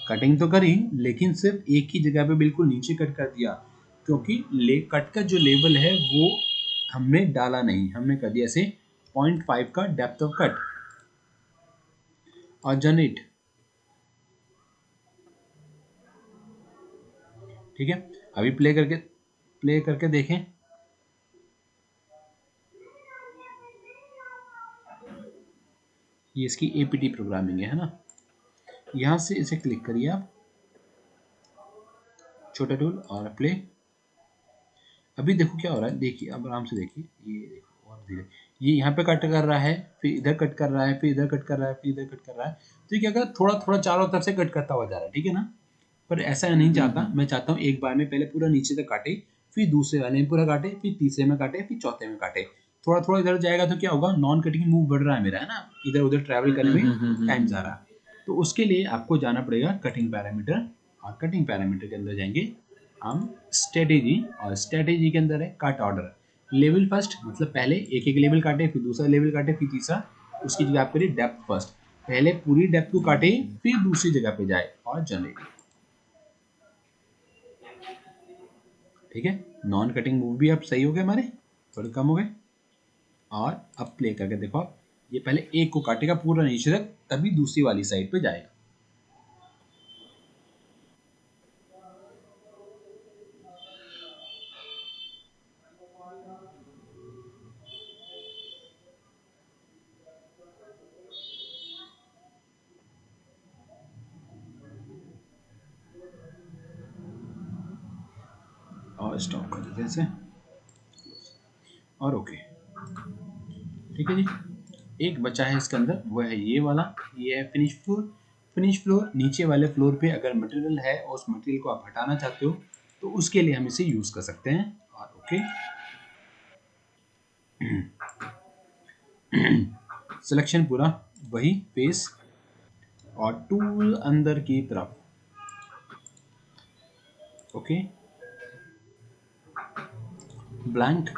कटिंग तो करी लेकिन सिर्फ एक ही जगह पे बिल्कुल नीचे कट कर दिया, क्योंकि कट का जो लेवल है वो हमने डाला नहीं, हमने कर दिया ऐसे 0.5 का डेप्थ ऑफ कट, और जनरेट, ठीक है। अभी प्ले करके देखें, ये इसकी एपीटी प्रोग्रामिंग है ना। यहाँ से इसे क्लिक करिए आप, छोटा टूल, और प्ले। अभी देखो क्या हो रहा है, देखिए अब आराम से देखिए, ये देखो और धीरे, ये यहाँ पे कट कर रहा है, फिर इधर कट कर रहा है, फिर इधर कट कर रहा है, फिर इधर कट कर रहा है, तो ये क्या कर, थोड़ा थोड़ा चारों तरफ से कट करता हुआ जा रहा है, ठीक है ना। पर ऐसा नहीं चाहता, मैं चाहता हूँ एक बार में पहले पूरा नीचे तक काटे, फिर दूसरे वाले में पूरा काटे, फिर तीसरे में काटे, फिर चौथे में काटे, थोड़ा थोड़ा इधर जाएगा तो क्या होगा, नॉन कटिंग मूव बढ़ रहा है मेरा, है ना, इधर उधर ट्रैवल करने में टाइम जा रहा है। तो उसके लिए आपको जाना पड़ेगा कटिंग पैरामीटर, और कटिंग पैरामीटर के अंदर जाएंगे हम स्ट्रेटेजी, और स्ट्रेटेजी के अंदर है कट ऑर्डर, लेवल फर्स्ट, मतलब पहले एक एक लेवल काटे, फिर दूसरा लेवल काटे, फिर तीसरा, उसकी जगह आप करिए डेप्थ फर्स्ट, पहले पूरी डेप्थ को काटे, फिर दूसरी जगह पे जाए, और जनरेट, ठीक है। नॉन कटिंग मूव भी अब सही हो गए हमारे, थोड़े कम हो गए। और अब प्ले करके देखो आप, ये पहले एक को काटेगा पूरा नीचे तक, तभी दूसरी वाली साइड पे जाएगा। और स्टॉप कर देते हैं इसे, और ओके, ठीक है जी। एक बचा है इसके अंदर, वो है ये वाला, ये है फिनिश फ्लोर। फिनिश फ्लोर, नीचे वाले फ्लोर पे अगर मटेरियल है और उस मटेरियल को आप हटाना चाहते हो तो उसके लिए हम इसे यूज़ कर सकते हैं, और ओके। सिलेक्शन पूरा वही फेस और टूल अंदर की तरफ। ओके, ब्लैंक,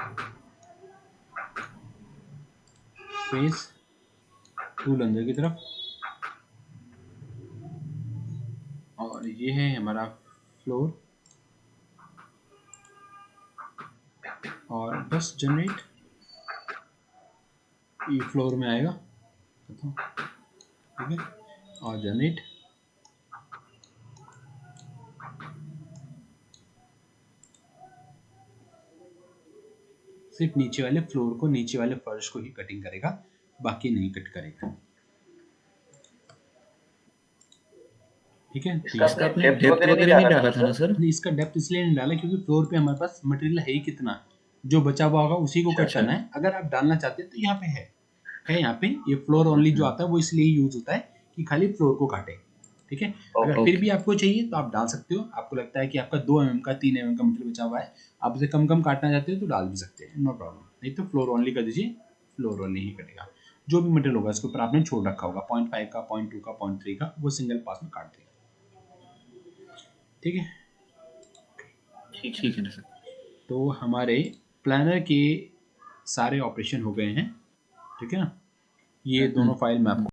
फेस, टूल अंदर की तरफ, और ये है हमारा फ्लोर, और बस जनरेट, ये फ्लोर में आएगा, ठीक है, और जनरेट। सिर्फ नीचे वाले फ्लोर को, नीचे वाले फर्श को ही कटिंग करेगा, बाकी नहीं कट करेगा। ठीक है, इसका आपने डेप्थ वगैरह नहीं डाला था ना सर? नहीं, इसका डेप्थ इसलिए नहीं डाला क्योंकि फ्लोर पे हमारे पास मटेरियल है ही कितना, जो बचा हुआ होगा उसी को कट अच्छा। करना है। अगर आप डालना चाहते हैं तो यहाँ पे है यहाँ पे ये फ्लोर ओनली जो आता है वो इसलिए यूज होता है कि खाली फ्लोर को काटे। ठीक है, अगर फिर भी आपको चाहिए तो आप डाल सकते हो। आपको लगता है कि आपका 2 mm का 3 mm का मटेरियल बचा हुआ है, आप उसे कम काटना चाहते हो तो डाल भी सकते हैं, नो प्रॉब्लम। नहीं तो फ्लोर ओनली कर दीजिए, फ्लोर ओनली ही कटेगा। जो भी मटेरियल होगा इसके ऊपर आपने छोड़ रखा होगा 0.5 का, 0.2 का, 0.3 का, वो सिंगल पास में काट देगा। ठीक है, ठीक है ना सर। तो हमारे प्लानर के सारे ऑपरेशन हो गए हैं। ठीक है ना, ये दोनों फाइल मैं आपको